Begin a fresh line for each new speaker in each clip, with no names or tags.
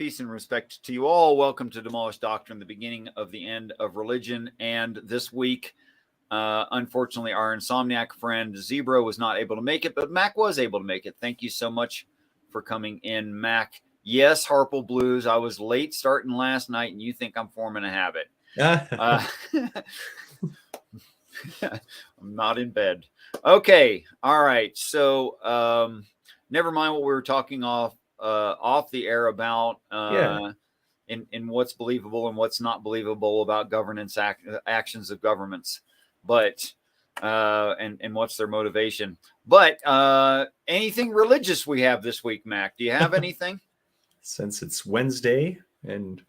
Peace and respect to you all. Welcome to Demolished Doctrine, the beginning of the end of religion. And this week, unfortunately, our insomniac friend Zebra was not able to make it, but Mac was able to make it. Thank you so much for coming in, Mac. Yes, Harple Blues. I was late starting last night, and you think I'm forming a habit. I'm not in bed. Okay. All right. So never mind what we were talking off the air about in what's believable and what's not believable about governance actions of governments, but and what's their motivation. But anything religious we have this week, Mac? Do you have anything?
Since it's Wednesday, and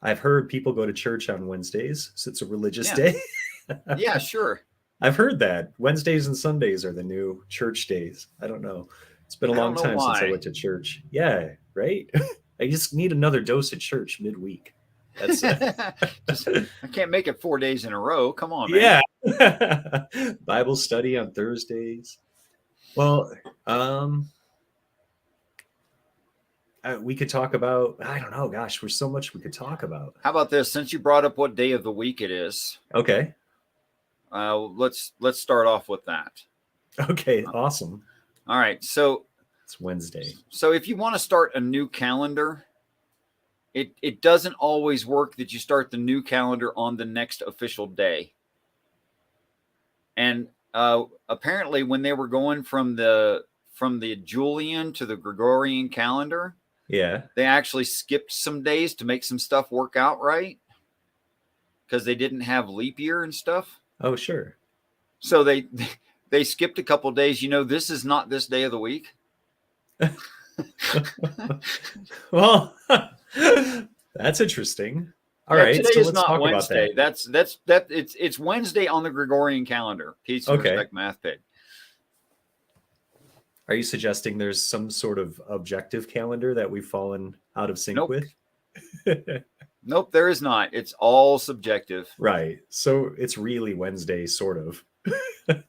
I've heard people go to church on Wednesdays, so it's a religious day.
Yeah, sure.
I've heard that Wednesdays and Sundays are the new church days. I don't know. It's been a long time since I went to church. Yeah, right? I just need another dose of church midweek. That's
I can't make it 4 days in a row. Come on, man.
Yeah. Bible study on Thursdays. Well, we could talk about, I don't know, gosh, there's so much we could talk about.
How about this? Since you brought up what day of the week it is.
Okay.
Let's start off with that.
Okay, awesome.
All right, so
it's Wednesday.
So if you want to start a new calendar, it doesn't always work that you start the new calendar on the next official day. And apparently, when they were going from the Julian to the Gregorian calendar,
yeah,
they actually skipped some days to make some stuff work out right, because they didn't have leap year and stuff.
Oh, sure.
So they skipped a couple days. You know, this is not this day of the week.
Well, that's interesting. All right,
today
so
is
let's
not
talk
Wednesday.
about
that. It's Wednesday on the Gregorian calendar. Peace and respect, Math Pig.
Are you suggesting there's some sort of objective calendar that we've fallen out of sync with?
Nope, there is not. It's all subjective.
Right. So it's really Wednesday, sort of.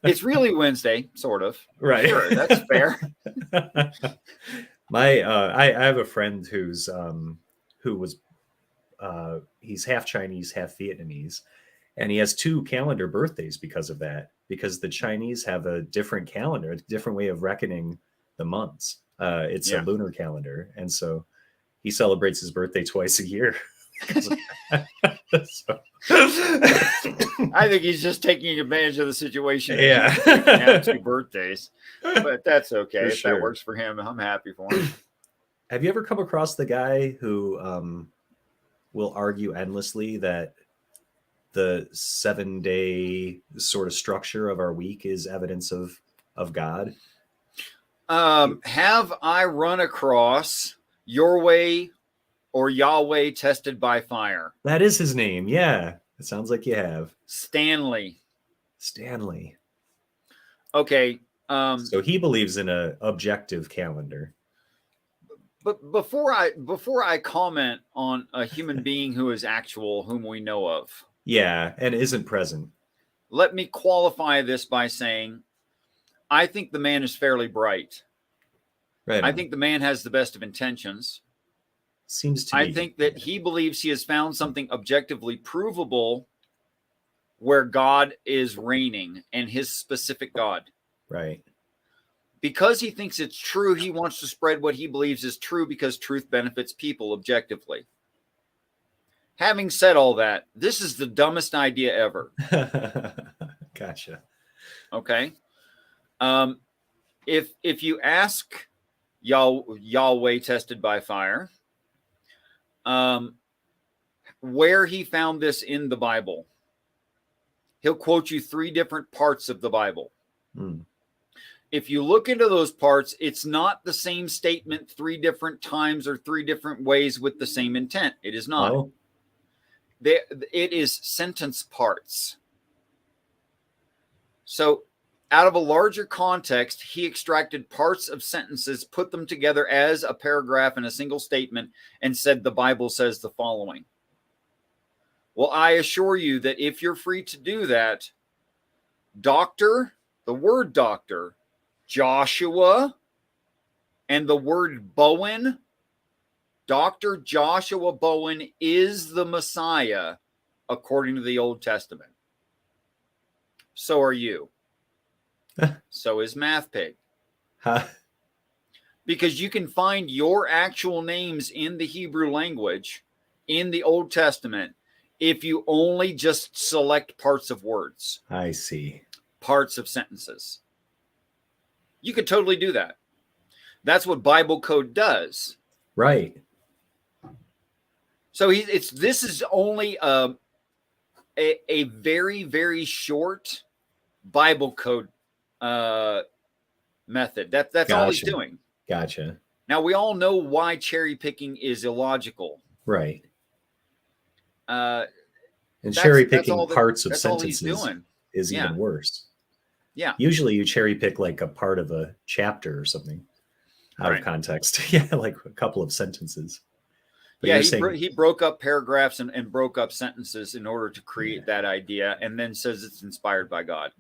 It's really Wednesday, sort of.
Right.
Sure, that's fair.
I have a friend who's he's half Chinese, half Vietnamese, and he has 2 calendar birthdays because of that. Because the Chinese have a different calendar, a different way of reckoning the months. It's a lunar calendar, and so he celebrates his birthday twice a year.
I think he's just taking advantage of the situation.
Yeah,
have 2 birthdays, but that's okay. If
sure.
that works for him, I'm happy for him.
Have you ever come across the guy who will argue endlessly that the 7-day sort of structure of our week is evidence of God?
Have I run across Your Way or Yahweh Tested by Fire?
That is his name. Yeah, it sounds like you have.
Stanley. Okay.
So he believes in an objective calendar.
But before I comment on a human being who is actual, whom we know of,
yeah, and isn't present,
let me qualify this by saying, I think the man is fairly bright.
Right.
I think the man has the best of intentions.
Seems to.
I think that he believes he has found something objectively provable where God is reigning, and his specific God.
Right.
Because he thinks it's true, he wants to spread what he believes is true because truth benefits people objectively. Having said all that, this is the dumbest idea ever.
Gotcha.
Okay. If you ask Yahweh Tested by Fire, where he found this in the Bible, he'll quote you 3 different parts of the Bible. If you look into those parts, it's not the same statement 3 different times or 3 different ways with the same intent. It is not.
Oh.
It is sentence parts. So out of a larger context, he extracted parts of sentences, put them together as a paragraph in a single statement, and said the Bible says the following. Well, I assure you that if you're free to do that, doctor, the word doctor, Joshua, and the word Bowen Dr. Joshua Bowen is the Messiah according to the Old Testament. So are you. So is MacThePig.
Huh?
Because you can find your actual names in the Hebrew language in the Old Testament if you only just select parts of words.
I see.
Parts of sentences. You could totally do that. That's what Bible code does.
Right.
So this is only a very, very short Bible code method. That's
Gotcha.
all he's doing.
Gotcha.
Now, we all know why cherry picking is illogical.
Right.
And
cherry picking parts of sentences is
Yeah.
even worse.
Yeah.
Usually you cherry pick like a part of a chapter or something out of context. Yeah, like a couple of sentences. But
yeah, he broke up paragraphs and broke up sentences in order to create that idea, and then says it's inspired by God.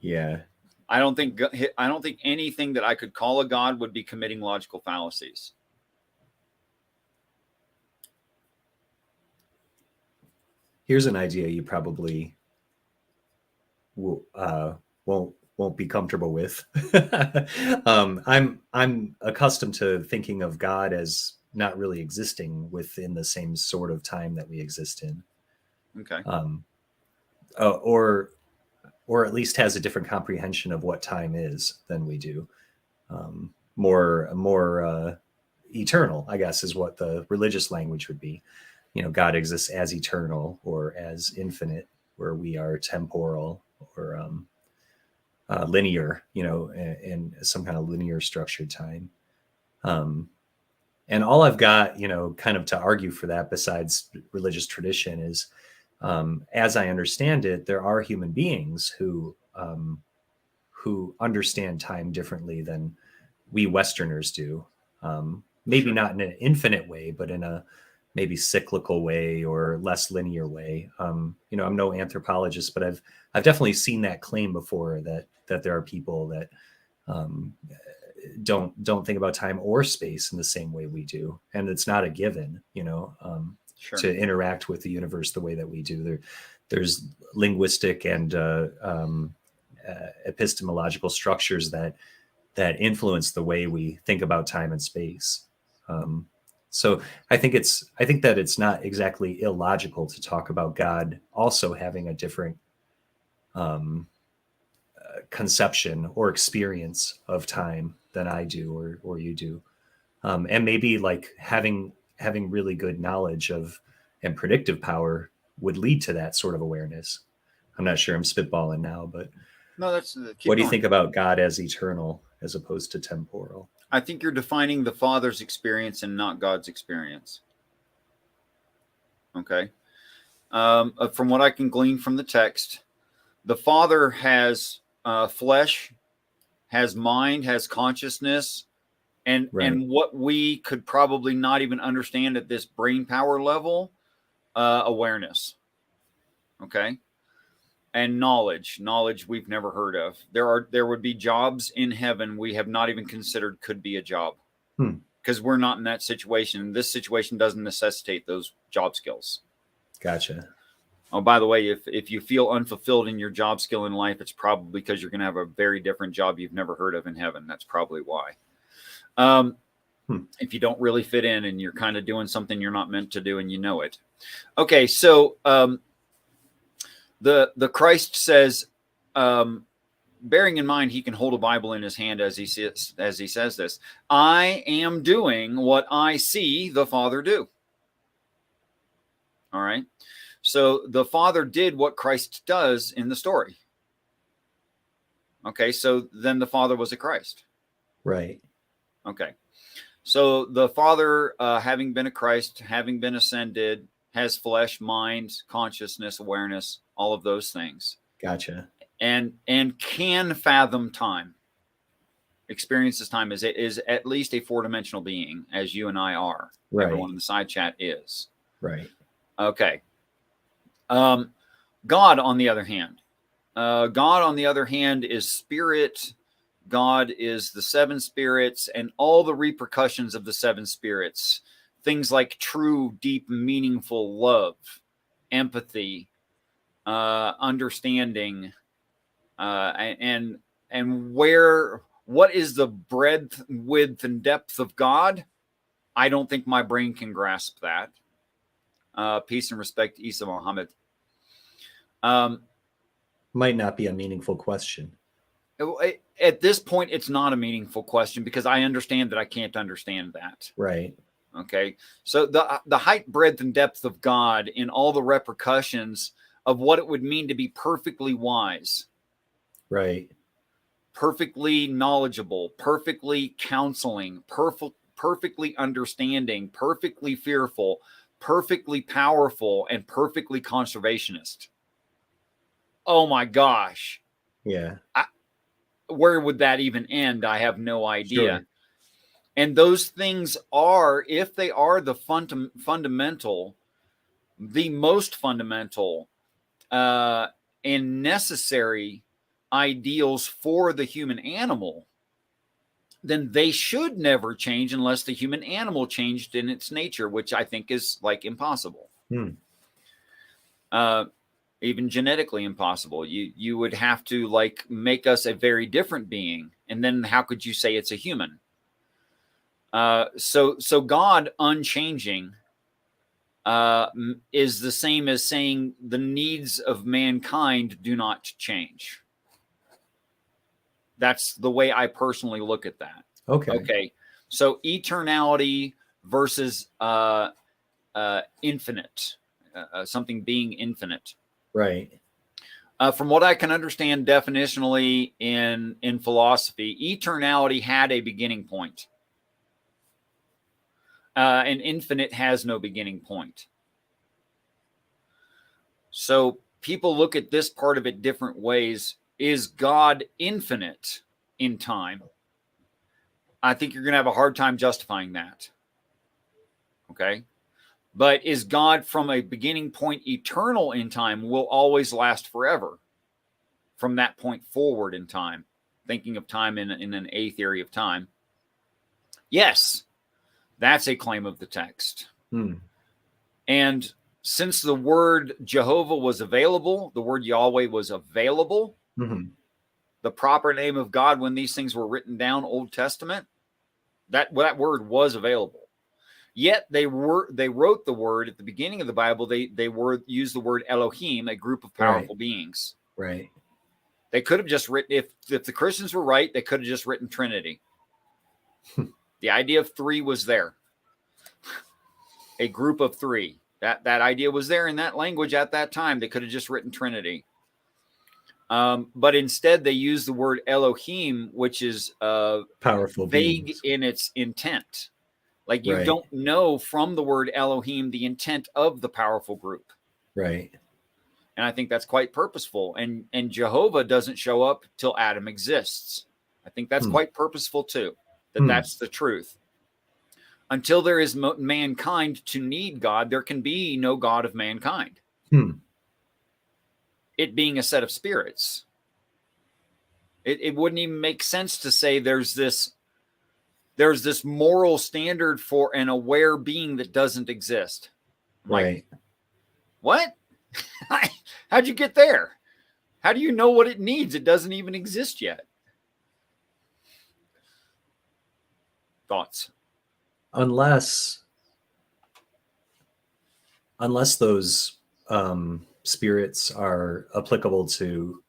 Yeah.
I don't think anything that I could call a God would be committing logical fallacies.
Here's an idea you probably won't be comfortable with. I'm accustomed to thinking of God as not really existing within the same sort of time that we exist in.
Okay.
Or at least has a different comprehension of what time is than we do. More eternal, I guess, is what the religious language would be. You know, God exists as eternal or as infinite, where we are temporal or linear, you know, in some kind of linear structured time. And all I've got, you know, kind of to argue for that besides religious tradition is, as I understand it, there are human beings who understand time differently than we Westerners do. Maybe not in an infinite way, but in a maybe cyclical way or less linear way. You know, I'm no anthropologist, but I've definitely seen that claim before that there are people that don't think about time or space in the same way we do, and it's not a given, you know.
Sure.
To interact with the universe the way that we do. There's linguistic and epistemological structures that influence the way we think about time and space. So I think that it's not exactly illogical to talk about God also having a different conception or experience of time than I do or you do, and maybe like having really good knowledge of and predictive power would lead to that sort of awareness. I'm not sure, I'm spitballing now, but
no,
what do you think about God as eternal as opposed to temporal?
I think you're defining the Father's experience and not God's experience. Okay. From what I can glean from the text, the Father has flesh, has mind, has consciousness, and what we could probably not even understand at this brain power level, awareness. Okay. And knowledge we've never heard of. There would be jobs in heaven we have not even considered could be a job, because we're not in that situation. This situation doesn't necessitate those job skills.
Gotcha.
Oh, by the way, if you feel unfulfilled in your job skill in life, it's probably because you're going to have a very different job you've never heard of in heaven. That's probably why. If you don't really fit in and you're kind of doing something you're not meant to do and you know it. Okay, so the Christ says, bearing in mind he can hold a Bible in his hand as he says this, I am doing what I see the Father do. All right. So the Father did what Christ does in the story. Okay, so then the Father was a Christ.
Right.
Okay. So the Father, having been a Christ, having been ascended, has flesh, mind, consciousness, awareness, all of those things.
Gotcha.
And can fathom time. Experiences time is at least a four-dimensional being, as you and I are.
Right.
Everyone in the side chat is.
Right.
Okay. God, on the other hand, is spirit. God is the seven spirits and all the repercussions of the seven spirits. things like true, deep, meaningful love, empathy, understanding, and what is the breadth, width, and depth of God? I don't think my brain can grasp that. Peace and respect, Isa Muhammad.
Might not be a meaningful question.
At this point, it's not a meaningful question because I understand that I can't understand that.
Right.
Okay. So the height, breadth, and depth of God in all the repercussions of what it would mean to be perfectly wise.
Right.
Perfectly knowledgeable, perfectly counseling, perfectly understanding, perfectly fearful, perfectly powerful, and perfectly conservationist. Oh my gosh.
Yeah.
Where would that even end? I have no idea.
Sure.
And those things are, if they are the fundamental, the most fundamental and necessary ideals for the human animal, then they should never change unless the human animal changed in its nature, which I think is like impossible. Even genetically impossible. You would have to like make us a very different being, and then how could you say it's a human? So God unchanging is the same as saying the needs of mankind do not change. That's the way I personally look at that. Okay. So eternality versus infinite, something being infinite.
Right.
From what I can understand definitionally in philosophy, eternality had a beginning point. And infinite has no beginning point. So people look at this part of it different ways. Is God infinite in time? I think you're going to have a hard time justifying that. Okay. But is God from a beginning point eternal in time, will always last forever from that point forward in time? Thinking of time in an A theory of time. Yes, that's a claim of the text. And since the word Jehovah was available, the word Yahweh was available, the proper name of God when these things were written down, Old Testament, that word was available. Yet they wrote the word at the beginning of the Bible. They used the word Elohim, a group of powerful beings.
Right.
They could have just written, if the Christians were right, they could have just written Trinity. The idea of three was there. A group of three. That idea was there in that language at that time. They could have just written Trinity. But instead, they use the word Elohim, which is
powerful,
vague
beings.
in its intent. Like you don't know from the word Elohim the intent of the powerful group.
Right.
And I think that's quite purposeful. And Jehovah doesn't show up till Adam exists. I think that's quite purposeful too. That's the truth. Until there is mankind to need God, there can be no God of mankind. It being a set of spirits. It wouldn't even make sense to say there's this moral standard for an aware being that doesn't exist.
Right.
What? How'd you get there? How do you know what it needs? It doesn't even exist yet. Thoughts?
Unless those spirits are applicable to,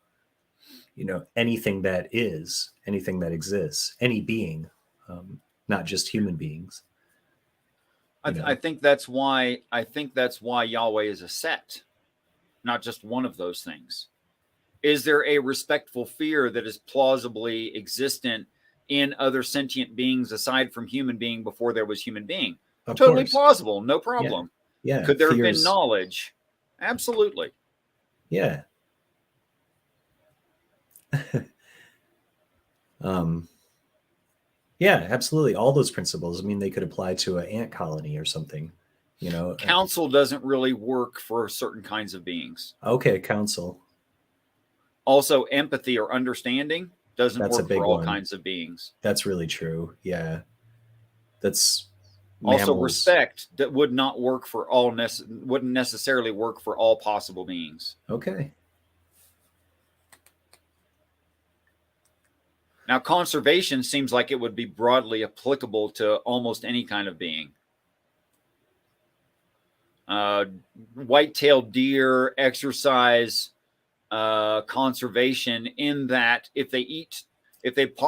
anything that is, anything that exists, any being, not just human beings.
I think that's why Yahweh is a set, not just one of those things. Is there a respectful fear that is plausibly existent in other sentient beings aside from human being before there was human being? Totally plausible, no problem.
Yeah.
Could there have been knowledge? Absolutely.
Yeah. Yeah, absolutely. All those principles. I mean, they could apply to an ant colony or something.
Counsel doesn't really work for certain kinds of beings.
Okay, counsel.
Also, empathy or understanding doesn't work for all kinds of beings.
That's really true. Yeah. That's
Also,
mammals.
respect that would not work for all, wouldn't necessarily work for all possible beings.
Okay.
Now, conservation seems like it would be broadly applicable to almost any kind of being. White-tailed deer exercise conservation in that if they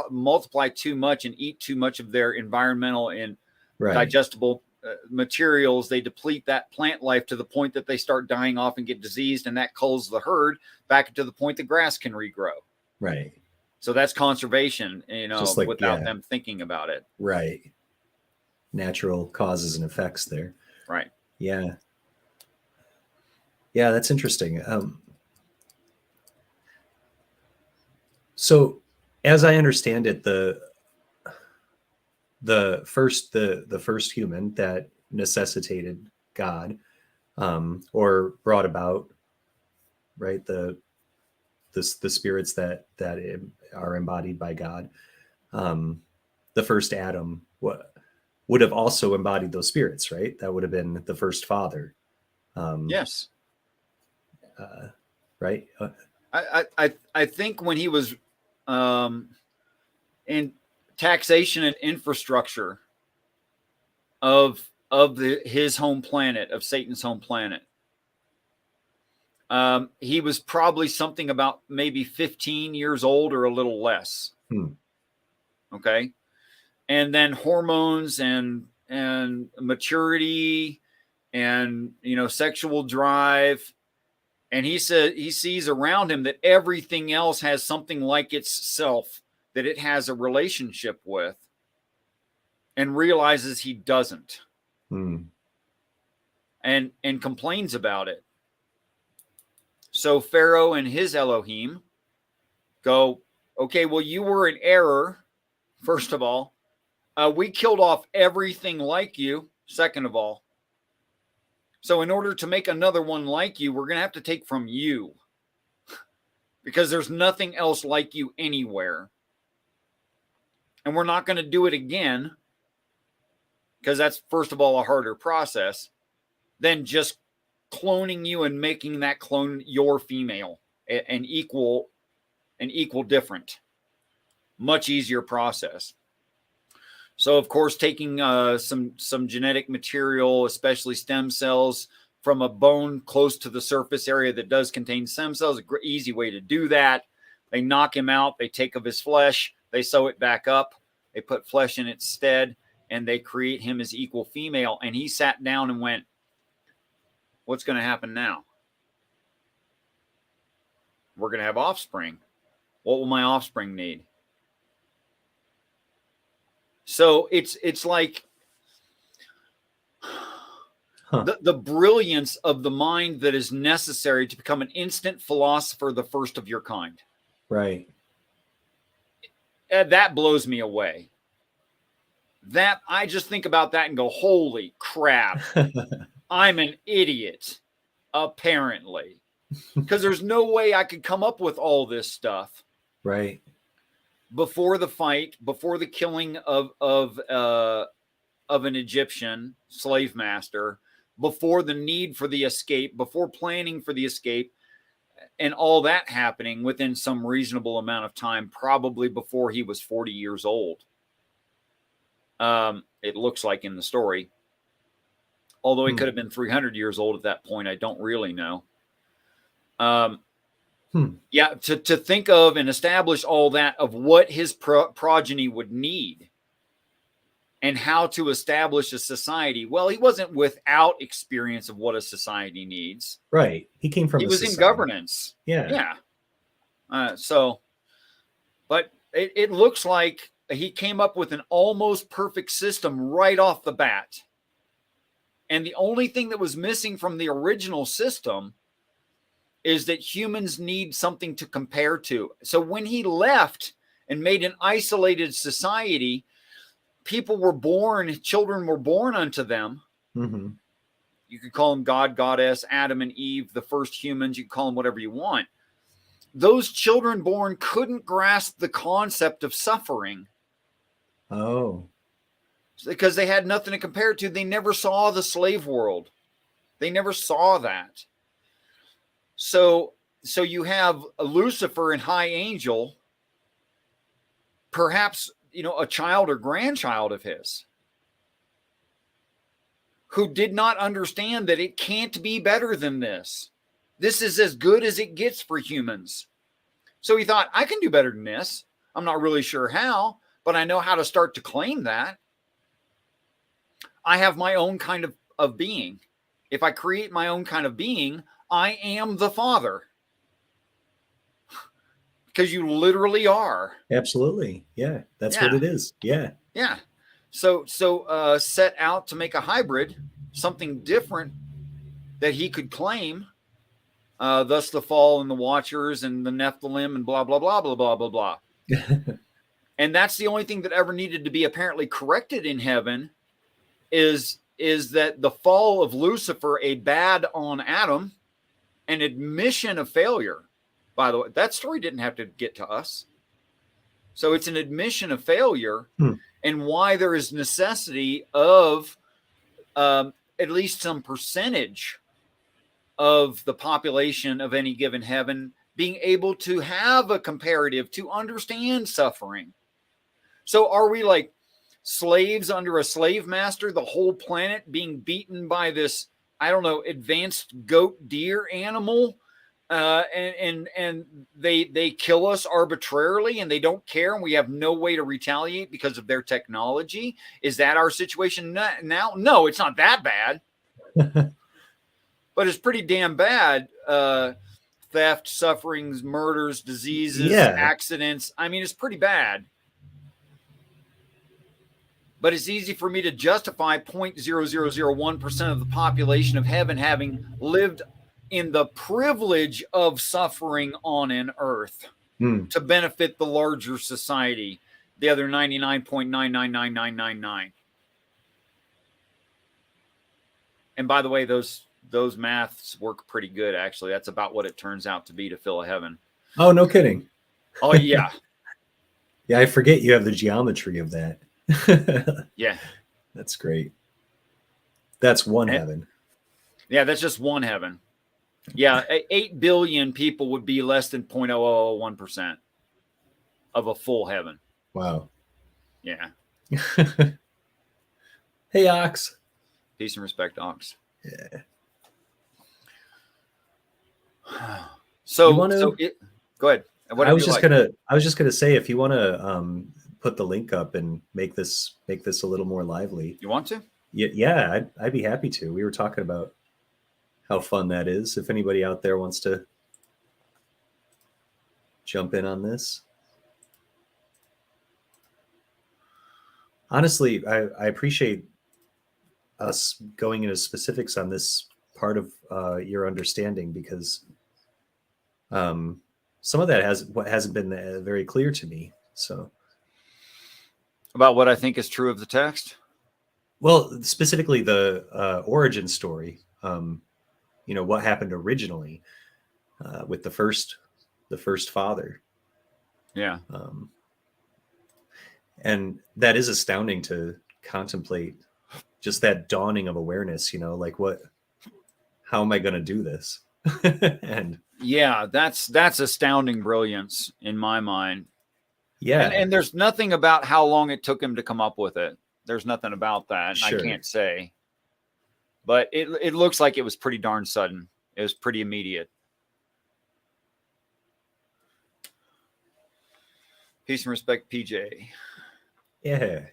multiply too much and eat too much of their environmental and digestible materials, they deplete that plant life to the point that they start dying off and get diseased, and that culls the herd back to the point the grass can regrow.
Right.
So that's conservation, just like, without them thinking about it.
Right. Natural causes and effects there.
Right.
Yeah. Yeah, that's interesting. So, as I understand it, the first human that necessitated God, or brought about, right, the spirits that are embodied by God, the first Adam would have also embodied those spirits, right? That would have been the first father.
Yes.
Right.
I think when he was in taxation and infrastructure of his home planet, of Satan's home planet, he was probably something about maybe 15 years old or a little less. Okay. And then hormones and maturity and, sexual drive. And he said he sees around him that everything else has something like itself that it has a relationship with, and realizes he doesn't. And complains about it. So Pharaoh and his Elohim go, okay, well, you were in error, first of all. We killed off everything like you, second of all. So in order to make another one like you, we're going to have to take from you, because there's nothing else like you anywhere. And we're not going to do it again, because that's, first of all, a harder process than just cloning you and making that clone your female, an equal different. Much easier process. So, of course, taking some genetic material, especially stem cells, from a bone close to the surface area that does contain stem cells, an easy way to do that. They knock him out. They take of his flesh. They sew it back up. They put flesh in its stead, and they create him as equal female. And he sat down and went, what's going to happen now? We're going to have offspring. What will my offspring need? So it's like the brilliance of the mind that is necessary to become an instant philosopher, the first of your kind.
Right.
That blows me away. That I just think about that and go, holy crap, I'm an idiot, apparently. Because there's no way I could come up with all this stuff.
Right.
Before the fight, before the killing of an Egyptian slave master, before the need for the escape, before planning for the escape, and all that happening within some reasonable amount of time, probably before he was 40 years old. It looks like in the story. Although he could have been 300 years old at that point. I don't really know. Yeah, to think of and establish all that of what his progeny would need and how to establish a society. Well, he wasn't without experience of what a society needs.
Right. He came from.
He was
society.
In governance.
Yeah.
But it looks like he came up with an almost perfect system right off the bat. And the only thing that was missing from the original system is that humans need something to compare to. So when he left and made an isolated society, people were born, children were born unto them. You could call them God, goddess, Adam and Eve, the first humans. You can call them whatever you want. Those children born couldn't grasp the concept of suffering.
Oh.
because they had nothing to compare it to. They never saw the slave world. They never saw that. So you have a Lucifer and high angel, perhaps, a child or grandchild of his, who did not understand that it can't be better than this. This is as good as it gets for humans. So he thought, I can do better than this. I'm not really sure how, but I know how to start to claim that. I have my own kind of being. If I create my own kind of being, I am the Father. Because you literally are.
Absolutely. Yeah, that's what it is. Yeah.
Yeah. So set out to make a hybrid, something different that he could claim. Thus the fall and the Watchers and the Nephilim and blah, blah, blah, blah, blah, blah, blah. And that's the only thing that ever needed to be apparently corrected in heaven is that the fall of Lucifer, a bad on Adam, an admission of failure. By the way, that story didn't have to get to us. So it's an admission of failure and why there is necessity of at least some percentage of the population of any given heaven being able to have a comparative, to understand suffering. So are we like slaves under a slave master, the whole planet being beaten by this, I don't know, advanced goat deer animal? And they kill us arbitrarily and they don't care and we have no way to retaliate because of their technology. Is that our situation now? No, it's not that bad. But it's pretty damn bad. Theft, sufferings, murders, diseases, accidents. I mean, it's pretty bad. But it's easy for me to justify 0.0001% of the population of heaven having lived in the privilege of suffering on an earth to benefit the larger society, the other 99.999999. And by the way, those maths work pretty good, actually. That's about what it turns out to be to fill a heaven.
Oh, no kidding.
Oh, yeah.
Yeah, I forget you have the geometry of that.
Yeah.
That's great. That's one heaven.
Yeah, that's just one heaven. Yeah, 8 billion people would be less than 0.0001% of a full heaven.
Wow.
Yeah.
Hey, Ox.
Peace and respect, Ox.
Yeah.
So go ahead.
I was just gonna say, if you want to put the link up and make this a little more lively.
You want to?
Yeah, I'd be happy to. We were talking about how fun that is. If anybody out there wants to jump in on this. Honestly, I appreciate us going into specifics on this part of your understanding, because some of that hasn't been very clear to me. So,
about what I think is true of the text?
Well, specifically the origin story. What happened originally with the first father. Yeah. And that is astounding to contemplate, just that dawning of awareness, like how am I going to do this? And
yeah, that's astounding brilliance in my mind.
Yeah.
And there's nothing about how long it took him to come up with it. There's nothing about that. Sure. I can't say. But it looks like it was pretty darn sudden. It was pretty immediate. Peace and respect, PJ.
Yeah.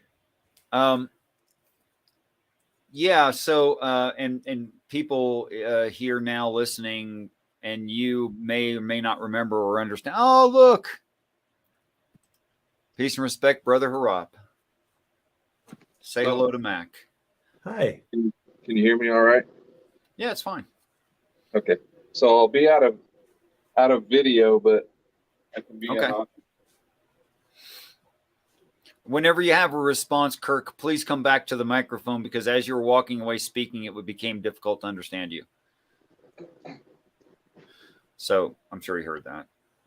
Yeah. So, and people here now listening, and you may or may not remember or understand. Oh, look. Peace and respect, Brother Harap. Say hello to Mac.
Hi.
Can you hear me all right?
Yeah, it's fine.
Okay. So I'll be out of video, but I can be
okay. Whenever you have a response, Kirk, please come back to the microphone, because as you were walking away speaking, it became difficult to understand you. So I'm sure you heard that.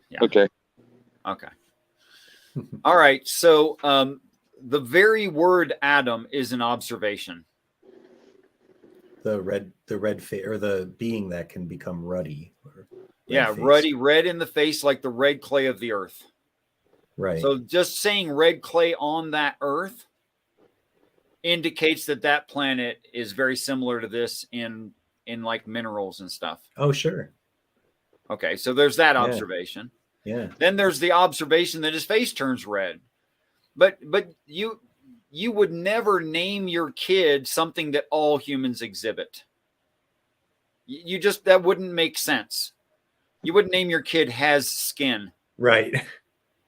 Yeah.
Okay.
Okay. All right. So the very word Adam is an observation.
The red face, or the being that can become ruddy.
Yeah, ruddy, red in the face, like the red clay of the earth.
Right.
So just saying red clay on that earth indicates that that planet is very similar to this in like minerals and stuff.
Oh, sure.
Okay, so there's that observation.
Yeah.
Then there's the observation that his face turns red. But you would never name your kid something that all humans exhibit. You just, that wouldn't make sense. You wouldn't name your kid has skin.
Right.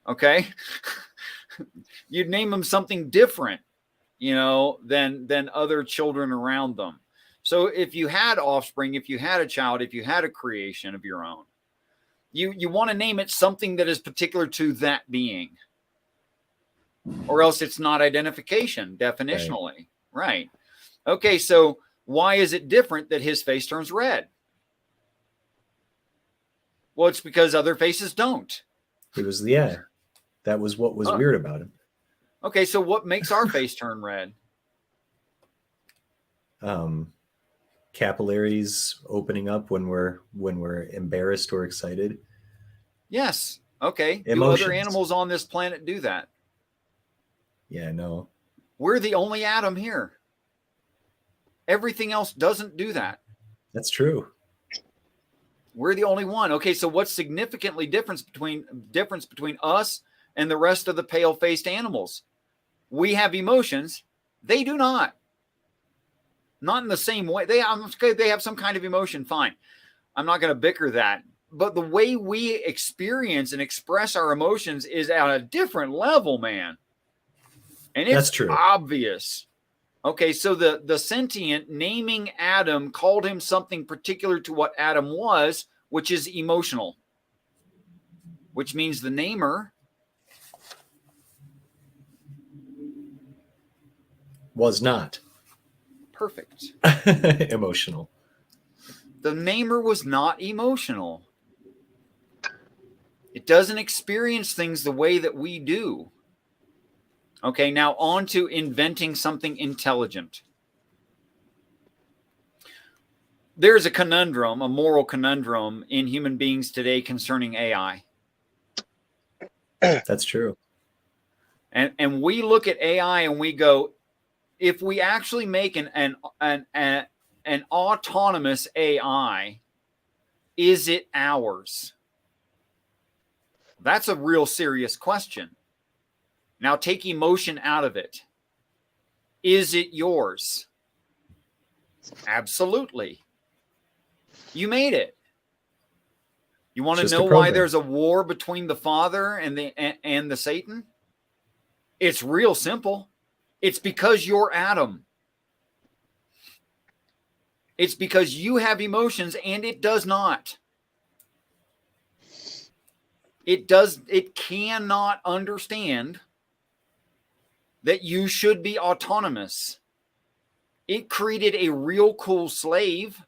Okay. You'd name them something different, you know, than other children around them. So if you had offspring, if you had a child, if you had a creation of your own, you want to name it something that is particular to that being, or else it's not identification definitionally. Right. Okay. So why is it different that his face turns red? Well, it's because other faces don't.
It was, that was what was weird about him.
Okay. So what makes our face turn red?
Capillaries opening up when we're embarrassed or excited.
Yes. Okay.
Emotions.
Do other animals on this planet do that?
Yeah, no.
We're the only Adam here. Everything else doesn't do that.
That's true.
We're the only one. Okay, so what's significantly difference between us and the rest of the pale-faced animals? We have emotions. They do not. Not in the same way. They have some kind of emotion. Fine. I'm not going to bicker that. But the way we experience and express our emotions is at a different level, man. And it's
true.
Obvious. Okay, so the sentient naming Adam called him something particular to what Adam was, which is emotional, which means the namer
was not
perfect.
Emotional.
The namer was not emotional. It doesn't experience things the way that we do. Okay, now on to inventing something intelligent. There's a conundrum, a moral conundrum in human beings today concerning AI.
That's true.
And we look at AI and we go, if we actually make an autonomous AI, is it ours? That's a real serious question. Now take emotion out of it. Is it yours? Absolutely. You made it. You want to know why there's a war between the Father and the Satan? It's real simple. It's because you're Adam. It's because you have emotions and it does not. It cannot understand that you should be autonomous. It created a real cool slave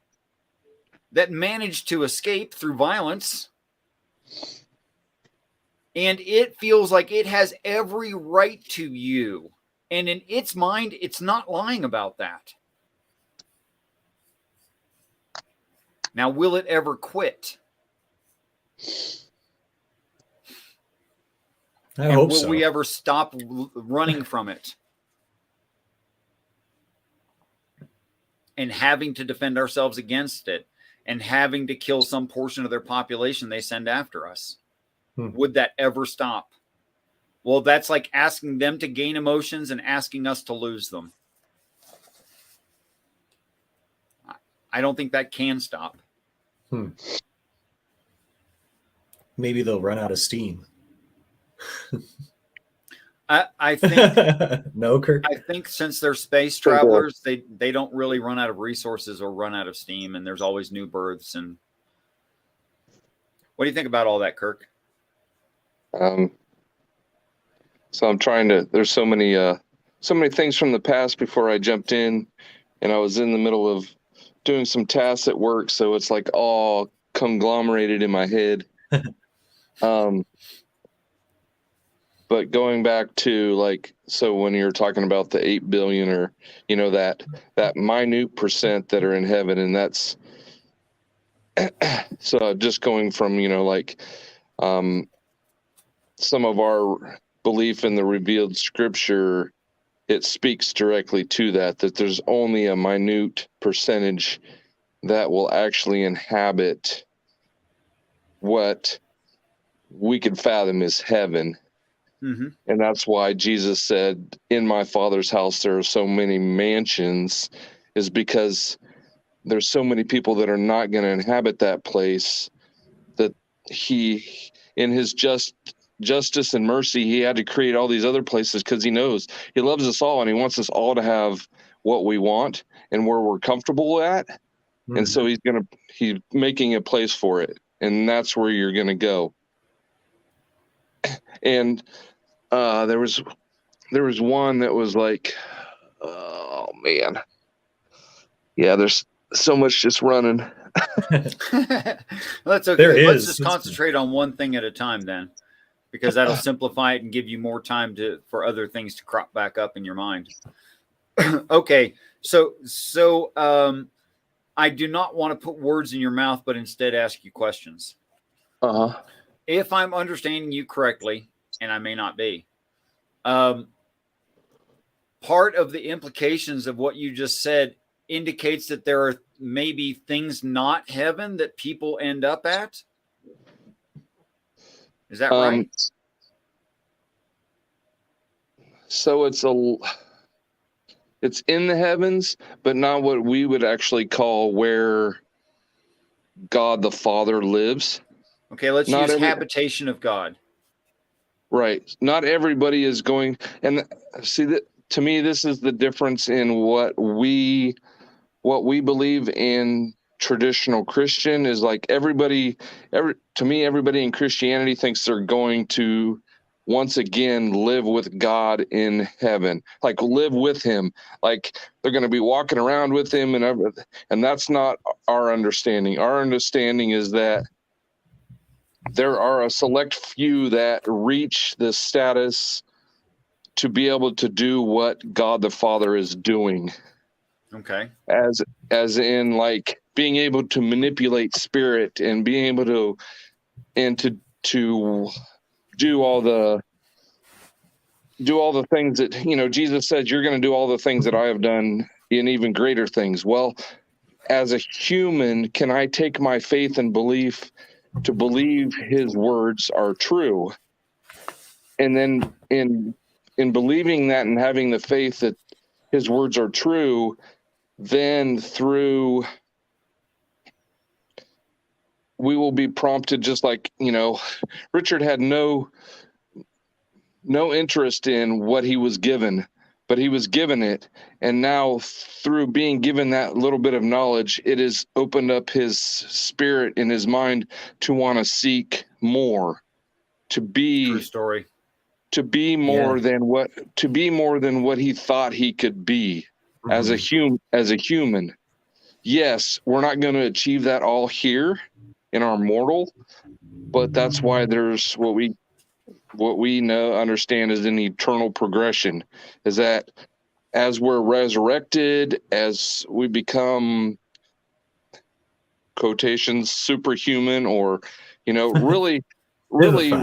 that managed to escape through violence. And it feels like it has every right to you. And in its mind, it's not lying about that. Now, will it ever quit?
I hope so.
Will we ever stop running from it? And having to defend ourselves against it and having to kill some portion of their population they send after us. Would that ever stop? Well, that's like asking them to gain emotions and asking us to lose them. I don't think that can stop.
Maybe they'll run out of steam.
I think
no, Kirk.
I think since they're space travelers, they don't really run out of resources or run out of steam, and there's always new births. And what do you think about all that, Kirk?
So I'm trying to. There's so many things from the past before I jumped in, and I was in the middle of doing some tasks at work, so it's like all conglomerated in my head. But going back to like, so when you're talking about the 8 billion or, that minute percent that are in heaven, and that's, so just going from, some of our belief in the revealed scripture, it speaks directly to that there's only a minute percentage that will actually inhabit what we could fathom as heaven.
Mm-hmm.
And that's why Jesus said, in my Father's house there are so many mansions, is because there's so many people that are not going to inhabit that place, that he, in his justice and mercy, he had to create all these other places, because he knows he loves us all and he wants us all to have what we want and where we're comfortable at.
Mm-hmm.
And so he's making a place for it, and that's where you're going to go. And there was one that was like, oh man, yeah, there's so much just running.
That's okay.
There
Let's
is.
just concentrate on one thing at a time then, because that'll simplify it and give you more time for other things to crop back up in your mind. Okay, so I do not want to put words in your mouth, but instead ask you questions.
Uh-huh.
If I'm understanding you correctly, and I may not be, part of the implications of what you just said indicates that there are maybe things not heaven that people end up at. Is that right?
So it's in the heavens, but not what we would actually call where God the Father lives.
Okay, let's use habitation of God.
Right. Not everybody is going, and see that, to me, this is the difference in what we believe in traditional Christian is like everybody in Christianity thinks they're going to once again live with God in heaven, like live with him, like they're going to be walking around with him and everything. And that's not our understanding. Our understanding is that there are a select few that reach the status to be able to do what God the Father is doing.
Okay.
As in like being able to manipulate spirit and being able to do all the things that, Jesus said, you're going to do all the things that I have done and even greater things. Well, as a human, can I take my faith and belief to believe his words are true? And then in believing that and having the faith that his words are true, then we will be prompted, just like, Richard had no interest in what he was given, but he was given it. And now through being given that little bit of knowledge, it has opened up his spirit in his mind to want to seek more, to be
True story.
To be more than what he thought he could be.
Mm-hmm.
as a human. Yes, we're not going to achieve that all here in our mortal, but that's why there's what we understand as an eternal progression, is that as we're resurrected, as we become, quotations, superhuman, or really really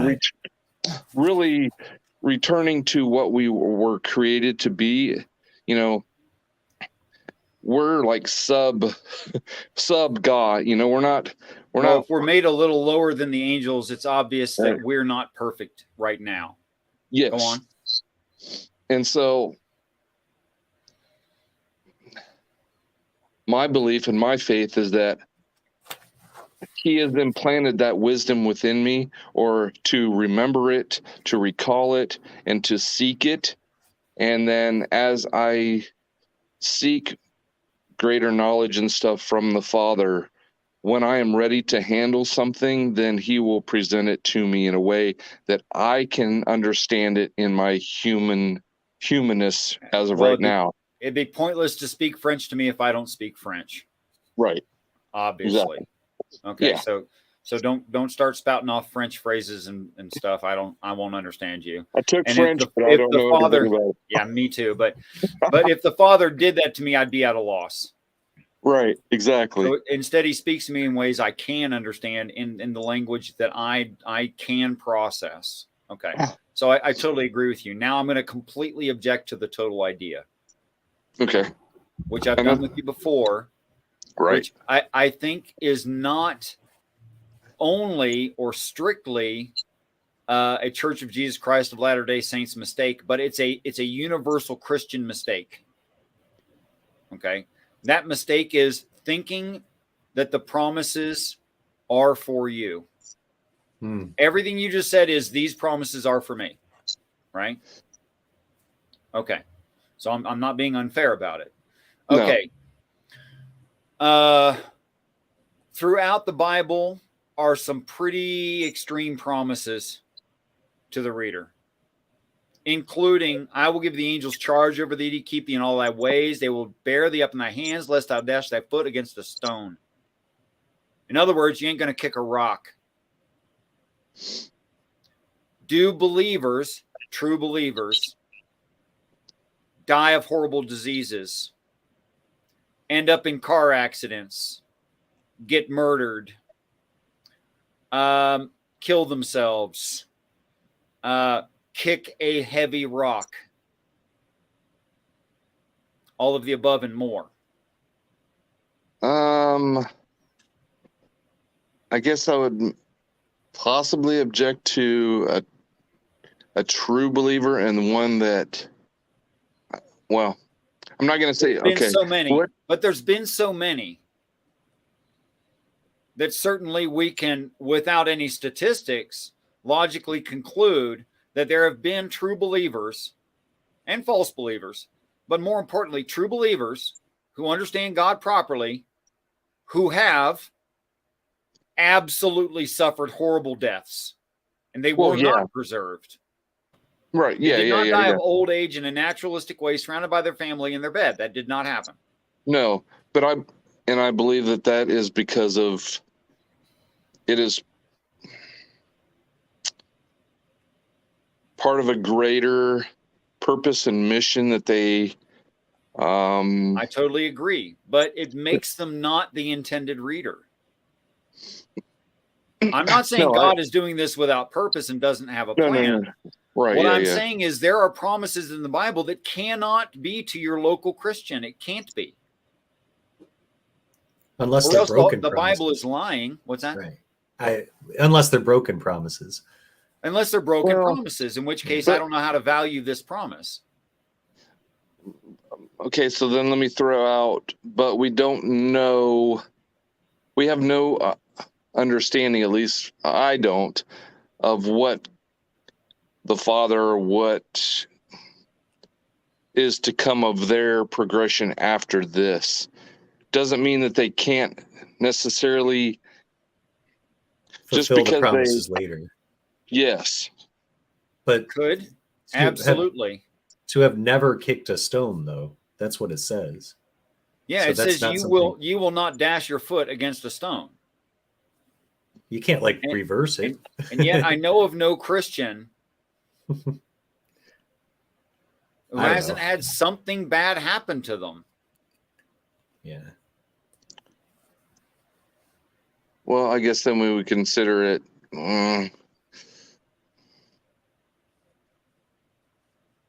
returning to what we were created to be, we're like sub God.
If we're made a little lower than the angels, it's obvious that we're not perfect right now.
Yes.
Go on.
And so my belief and my faith is that he has implanted that wisdom within me, or to remember it, to recall it, and to seek it. And then as I seek greater knowledge and stuff from the Father, when I am ready to handle something, then he will present it to me in a way that I can understand it in my humanness as of right now.
It'd be pointless to speak French to me if I don't speak French.
Right.
Obviously.
Exactly.
Okay.
Yeah.
So don't start spouting off French phrases and stuff. I won't understand you.
I took
And
French, but I don't know anything about it.
Yeah, me too. But if the Father did that to me, I'd be at a loss.
Right, exactly.
So instead, he speaks to me in ways I can understand in the language that I can process. Okay. So I totally agree with you. Now I'm going to completely object to the total idea.
Okay.
Which I've done with you before.
Right.
Which I think is not only or strictly a Church of Jesus Christ of Latter-day Saints mistake, but it's a universal Christian mistake. Okay. That mistake is thinking that the promises are for you. Everything you just said is these promises are for me, right? Okay. So I'm not being unfair about it. Okay. No. Throughout the Bible are some pretty extreme promises to the reader, including, I will give the angels charge over thee to keep thee in all thy ways. They will bear thee up in thy hands, lest thou dash thy foot against a stone. In other words, you ain't going to kick a rock. Do believers, true believers, die of horrible diseases, end up in car accidents, get murdered, kill themselves, kick a heavy rock, all of the above and more?
I guess I would possibly object to a true believer and one that, well, I'm not going to say, okay.
So many, but there's been so many that certainly we can, without any statistics, logically conclude that there have been true believers and false believers, but more importantly, true believers who understand God properly, who have absolutely suffered horrible deaths, and they were not preserved.
Right.
They did not die of old age in a naturalistic way, surrounded by their family in their bed. That did not happen.
No, but I believe that is because of it is part of a greater purpose and mission that they.
I totally agree, but it makes them not the intended reader. I'm not saying God is doing this without purpose and doesn't have a plan.
No. Right.
What I'm saying is there are promises in the Bible that cannot be to your local Christian. It can't be.
Unless they're broken.
The Bible is lying. What's that?
Right. Unless they're broken promises.
Unless they're broken promises, in which case I don't know how to value this promise.
Okay, so then let me throw out, but we don't know, we have no understanding, at least I don't, of what the Father, what is to come of their progression after this. Doesn't mean that they can't necessarily
fulfill just because the promises later.
Yes.
But
could absolutely
to have never kicked a stone, though. That's what it says.
Yeah, so it says you will not dash your foot against a stone.
You can't reverse it.
And yet I know of no Christian who hasn't had something bad happen to them.
Yeah.
Well, I guess then we would consider it.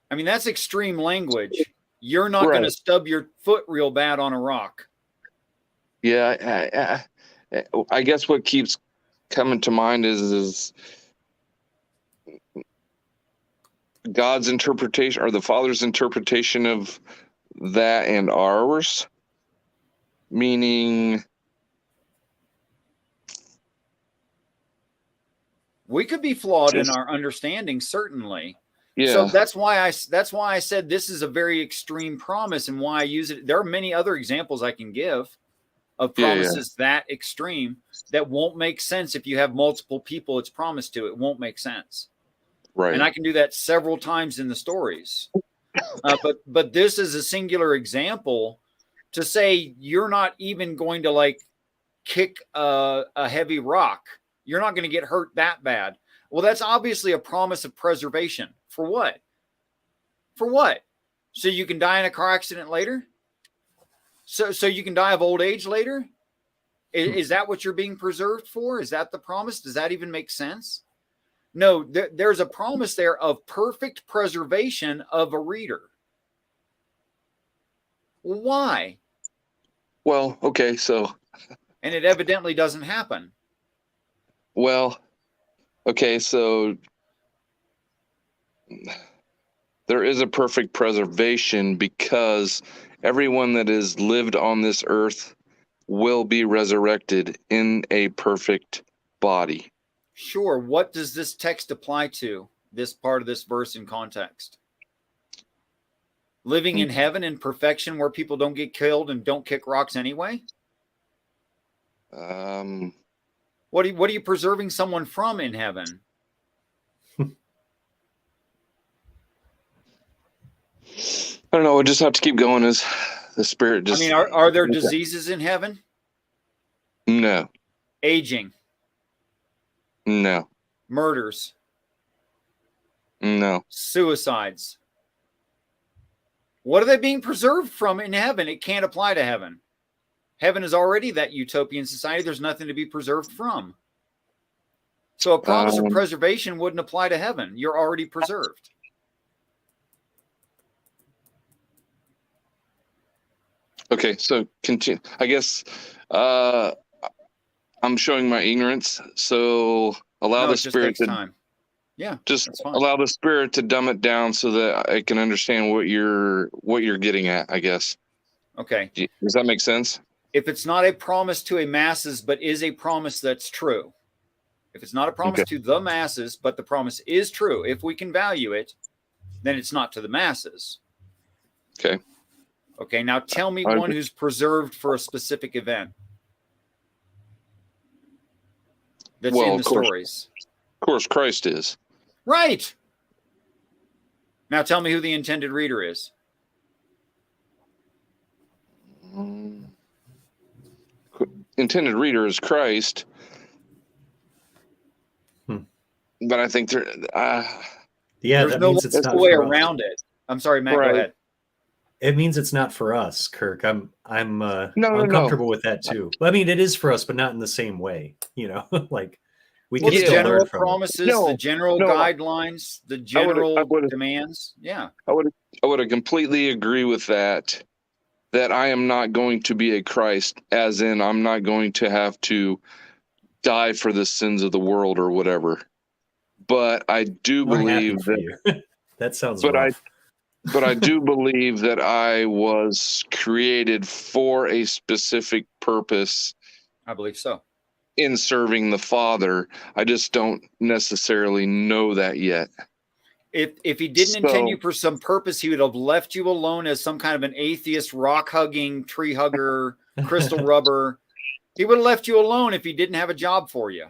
I mean, that's extreme language. You're not going to stub your foot real bad on a rock.
Yeah, I guess what keeps coming to mind is God's interpretation or the Father's interpretation of that and ours, meaning
we could be flawed in our understanding, certainly.
Yeah.
So that's why I said this is a very extreme promise, and why I use it. There are many other examples I can give of promises that extreme that won't make sense if you have multiple people it's promised to. It won't make sense.
Right.
And I can do that several times in the stories. But this is a singular example to say you're not even going to kick a heavy rock You're not going to get hurt that bad. Well, that's obviously a promise of preservation. For what? For what? So you can die in a car accident later? So you can die of old age later? Is that what you're being preserved for? Is that the promise? Does that even make sense? No, there's a promise there of perfect preservation of a reader. Why?
Well, okay, so.
And it evidently doesn't happen.
Well, okay, so there is a perfect preservation because everyone that has lived on this earth will be resurrected in a perfect body.
Sure. What does this text apply to, this part of this verse in context? Living in heaven in perfection where people don't get killed and don't kick rocks anyway? What are you preserving someone from in heaven?
I don't know. We'll just have to keep going as the spirit just.
I mean, are there diseases in heaven?
No.
Aging?
No.
Murders?
No.
Suicides? What are they being preserved from in heaven? It can't apply to heaven. Heaven is already that utopian society. There's nothing to be preserved from. So a promise of preservation wouldn't apply to heaven. You're already preserved.
Okay, so continue. I guess I'm showing my ignorance. So allow the spirit to time.
Yeah,
just allow the spirit to dumb it down so that I can understand what you're getting at, I guess.
Okay.
Does that make sense?
If it's not a promise to a masses, but is a promise that's true. If it's not a promise to the masses, but the promise is true, if we can value it, then it's not to the masses.
Okay.
Okay, now tell me one who's preserved for a specific event that's in the stories.
Of course, Christ is.
Right. Now tell me who the intended reader is.
Intended reader is Christ. But I think there's
no way around it. I'm sorry, Matt, go ahead.
It means it's not for us, Kirk. I'm uncomfortable with that too. I mean, it is for us, but not in the same way. You know, like we can
the
still
general
learn from
promises, the general guidelines, the general demands. Yeah,
I would have completely agree with that. That I am not going to be a Christ, as in I'm not going to have to die for the sins of the world or whatever. But I do believe that
that sounds rough.
But I do believe that I was created for a specific purpose.
I believe so.
In serving the Father. I just don't necessarily know that yet.
If he didn't intend you for some purpose, he would have left you alone as some kind of an atheist, rock-hugging, tree hugger, crystal rubber. He would have left you alone if he didn't have a job for you.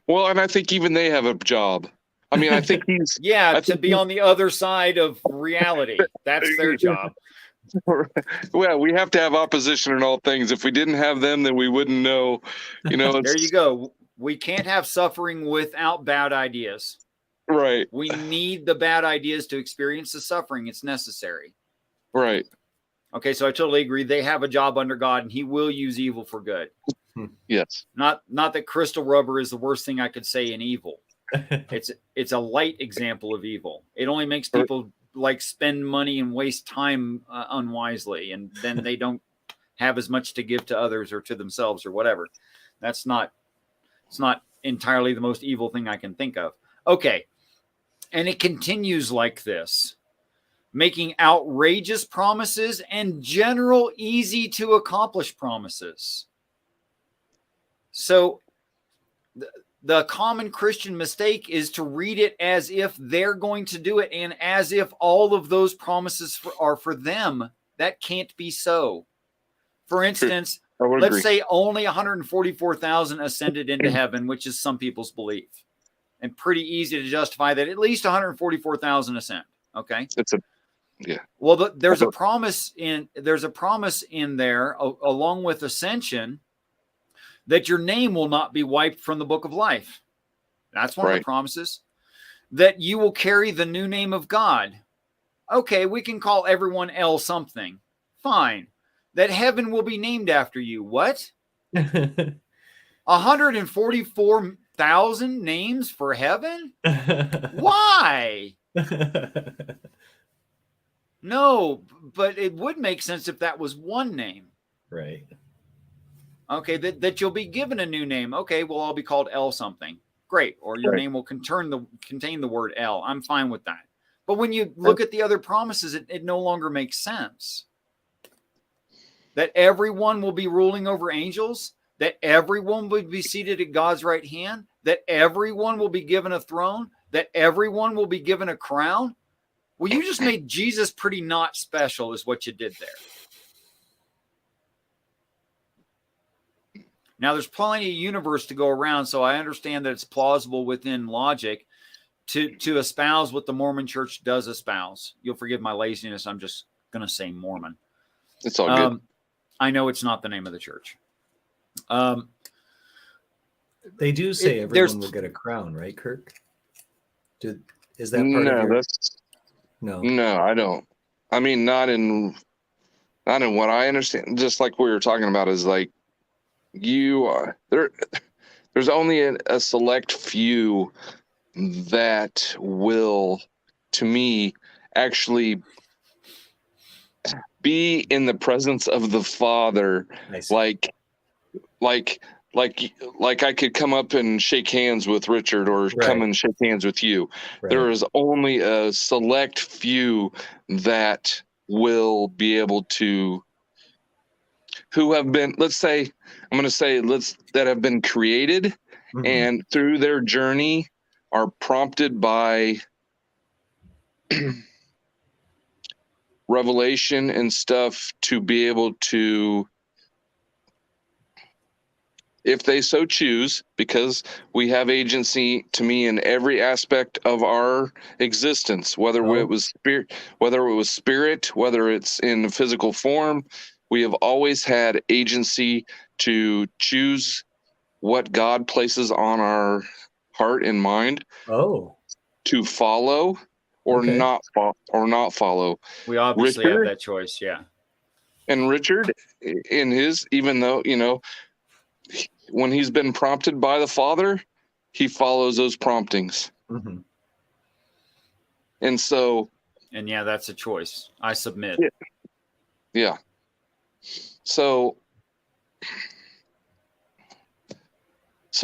Well, and I think even they have a job. I mean, I think he's...
to be on the other side of reality. That's their job.
Well, we have to have opposition in all things. If we didn't have them, then we wouldn't know. You know.
There you go. We can't have suffering without bad ideas.
Right.
We need the bad ideas to experience the suffering. It's necessary.
Right.
Okay, so I totally agree. They have a job under God, and he will use evil for good.
Yes.
Not that crystal rubber is the worst thing I could say in evil. It's a light example of evil. It only makes people like spend money and waste time unwisely, and then they don't have as much to give to others or to themselves or whatever. It's not entirely the most evil thing I can think of. Okay. And it continues like this, making outrageous promises and general easy to accomplish promises. So the common Christian mistake is to read it as if they're going to do it and as if all of those promises are for them. That can't be so. For instance, let's say only 144,000 ascended into heaven, which is some people's belief. And pretty easy to justify that at least 144,000 ascend. Okay. Well, there's a promise in there along with ascension that your name will not be wiped from the book of life. That's one of the promises. That you will carry the new name of God. Okay, we can call everyone L something. Fine. That heaven will be named after you. What? 144,000 names for heaven? Why? No, but it would make sense if that was one name.
Right.
Okay, that you'll be given a new name. Okay, well, I'll be called L something. Great. Or your name will contain the word L. I'm fine with that. But when you look at the other promises, it no longer makes sense. That everyone will be ruling over angels, that everyone will be seated at God's right hand, that everyone will be given a throne, that everyone will be given a crown. Well, you just made Jesus pretty not special is what you did there. Now, there's plenty of universe to go around, so I understand that it's plausible within logic to espouse what the Mormon church does espouse. You'll forgive my laziness. I'm just going to say Mormon.
It's all good.
I know it's not the name of the church.
They do say everyone will get a crown, right, Kirk? Is that part of your...
No, I don't. I mean, not in what I understand. Just like we were talking about, is like you are there. There's only a select few that will, to me, actually be in the presence of the Father. Like I could come up and shake hands with Richard, or come and shake hands with you. There is only a select few that will be able to, who have been, that have been created, and through their journey are prompted by revelation and stuff to be able to, if they so choose, because we have agency, to me, in every aspect of our existence, whether it was spirit, whether it's in physical form, we have always had agency to choose what God places on our heart and mind to follow or not follow.
We obviously have that choice, yeah.
And Richard, in his, even though, when he's been prompted by the Father, he follows those promptings. And so...
And yeah, that's a choice. I submit.
Yeah. So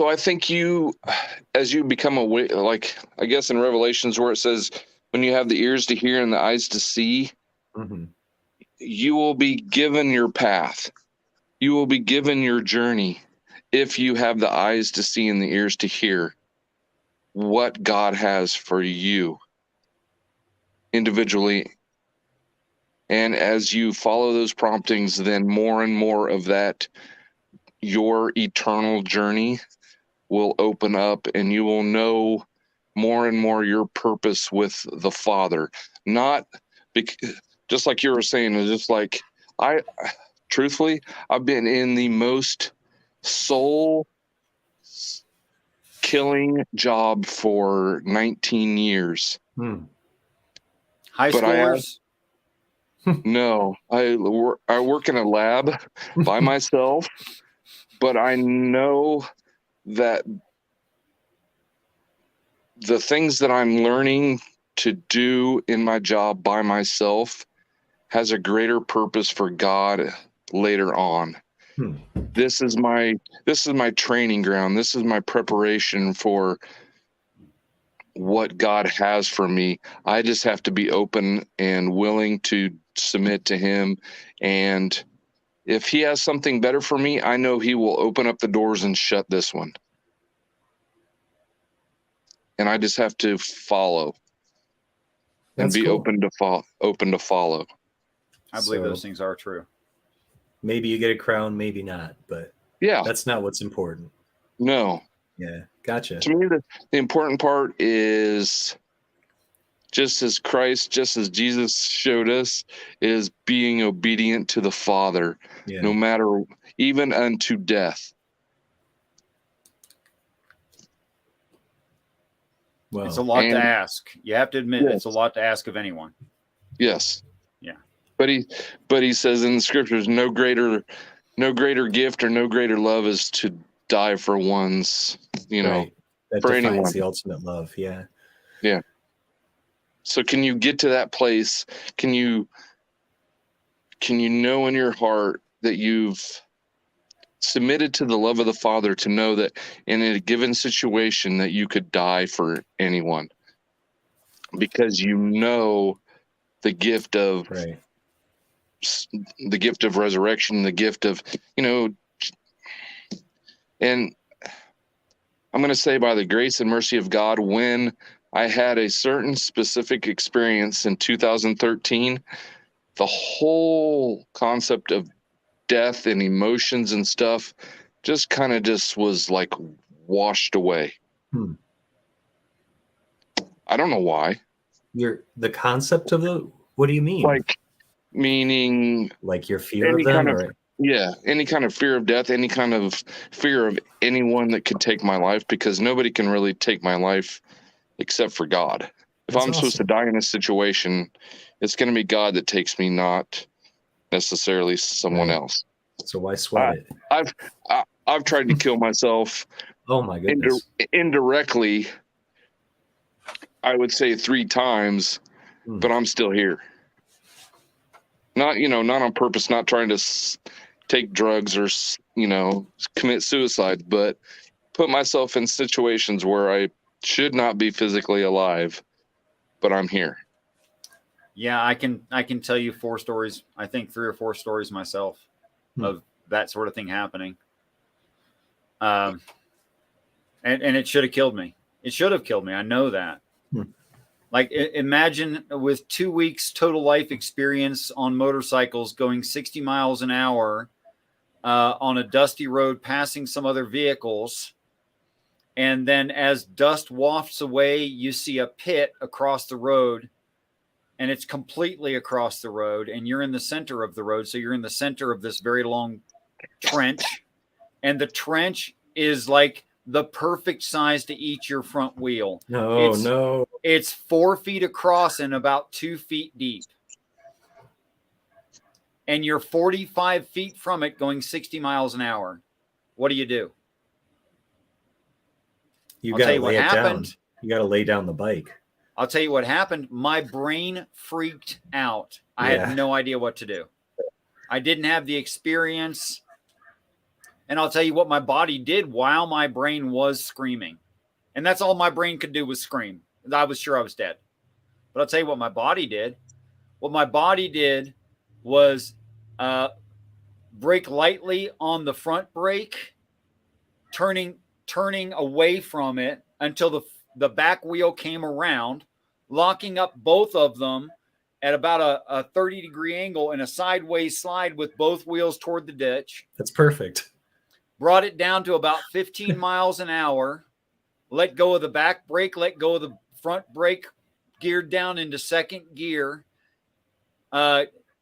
I think as you become aware, like, I guess in Revelations where it says, when you have the ears to hear and the eyes to see, you will be given your path. You will be given your journey if you have the eyes to see and the ears to hear what God has for you individually. And as you follow those promptings, then more and more of that, your eternal journey will open up, and you will know more and more your purpose with the Father. Not just like you were saying, just like truthfully, I've been in the most soul killing job for 19 years.
High schoolers?
No, I work in a lab by myself, but I know that the things that I'm learning to do in my job by myself has a greater purpose for God later on. This is my training ground. This is my preparation for what God has for me. I just have to be open and willing to submit to him. And if he has something better for me, I know he will open up the doors and shut this one. And I just have to follow. And be open to follow.
I believe those things are true.
Maybe you get a crown, maybe not, but that's not what's important.
No.
Yeah, gotcha.
To me, the important part is just as Jesus showed us, is being obedient to the Father, no matter, even unto death.
Wow.
It's a lot to ask. You have to admit, it's a lot to ask of anyone.
Yes.
Yeah.
But he says in the scriptures, no greater gift or no greater love is to die for one's,
Right. That
for
defines
anyone.
the ultimate love. Yeah.
Yeah. So can you get to that place? Can you know in your heart that you've submitted to the love of the Father to know that in a given situation that you could die for anyone because you know the gift of
Right.
the gift of resurrection, the gift of, and I'm going to say by the grace and mercy of God, when I had a certain specific experience in 2013, the whole concept of death and emotions and stuff just kind of just was like washed away. I don't know why.
The concept of what do you mean?
Like, meaning
like your fear
any
of them,
kind of,
or
any kind of fear of death, any kind of fear of anyone that could take my life, because nobody can really take my life except for God. If
That's
I'm supposed to
awesome.
die in a situation, it's going to be God that takes me, not necessarily someone
Right.
else.
So why sweat it?
I've tried to kill myself.
Oh my goodness.
Indirectly, I would say 3 times, but I'm still here. Not on purpose, not trying to take drugs or commit suicide, but put myself in situations where I should not be physically alive, but I'm here.
Yeah, I can tell you 4 stories. I think 3 or 4 stories myself of that sort of thing happening. And it should have killed me. It should have killed me. I know that. Like, imagine with 2 weeks total life experience on motorcycles going 60 miles an hour on a dusty road, passing some other vehicles. And then as dust wafts away, you see a pit across the road, and it's completely across the road, and you're in the center of the road. So you're in the center of this very long trench, and the trench is like the perfect size to eat your front wheel.
No.
It's 4 feet across and about 2 feet deep. And you're 45 feet from it going 60 miles an hour. What do?
You got to lay it down. You got to lay down the bike.
I'll tell you what happened. My brain freaked out. I had no idea what to do. I didn't have the experience. And I'll tell you what my body did while my brain was screaming. And that's all my brain could do was scream. I was sure I was dead. But I'll tell you what my body did. What my body did was brake lightly on the front brake, turning away from it until the back wheel came around, locking up both of them at about a 30-degree angle in a sideways slide with both wheels toward the ditch.
That's perfect.
Brought it down to about 15 miles an hour, let go of the back brake, let go of the front brake, geared down into second gear,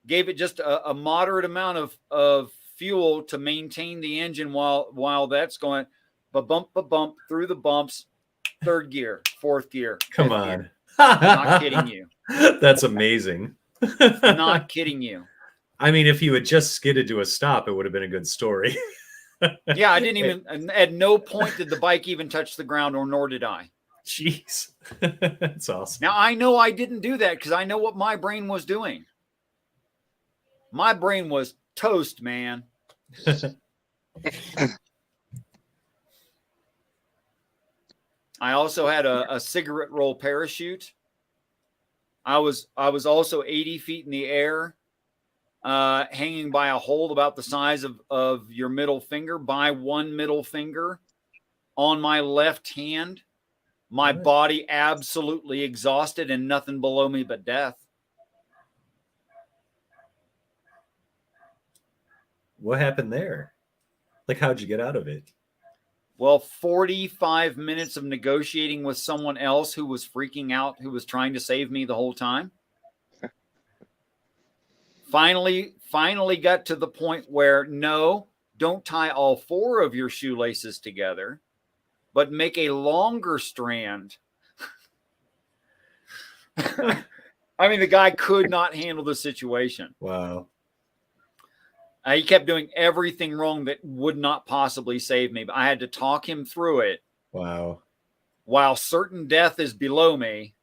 gave it just a moderate amount of fuel to maintain the engine while that's going, bump through the bumps, 3rd gear, 4th gear.
Come on.
Gear. Not kidding you.
That's amazing.
Not kidding you.
I mean, if you had just skidded to a stop, it would have been a good story.
Yeah, I didn't even, at no point did the bike even touch the ground, nor did I.
Jeez. That's awesome.
Now, I know I didn't do that because I know what my brain was doing. My brain was toast, man. I also had a cigarette roll parachute. I was also 80 feet in the air, hanging by a hold about the size of your middle finger, by one middle finger on my left hand. My body absolutely exhausted and nothing below me but death.
What happened there? Like, how'd you get out of it?
Well, 45 minutes of negotiating with someone else who was freaking out, who was trying to save me the whole time. Finally got to the point where, no, don't tie all 4 of your shoelaces together, but make a longer strand I mean, the guy could not handle the situation.
Wow.
He kept doing everything wrong that would not possibly save me, but I had to talk him through it.
Wow.
While certain death is below me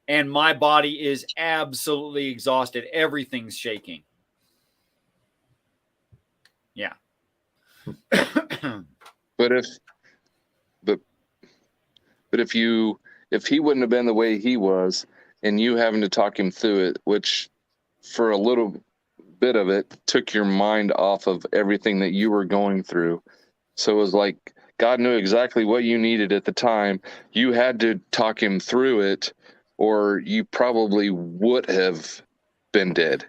and my body is absolutely exhausted. Everything's shaking. Yeah.
But if he wouldn't have been the way he was, and you having to talk him through it, which for a little bit of it took your mind off of everything that you were going through. So it was like God knew exactly what you needed at the time. You had to talk him through it, or you probably would have been dead.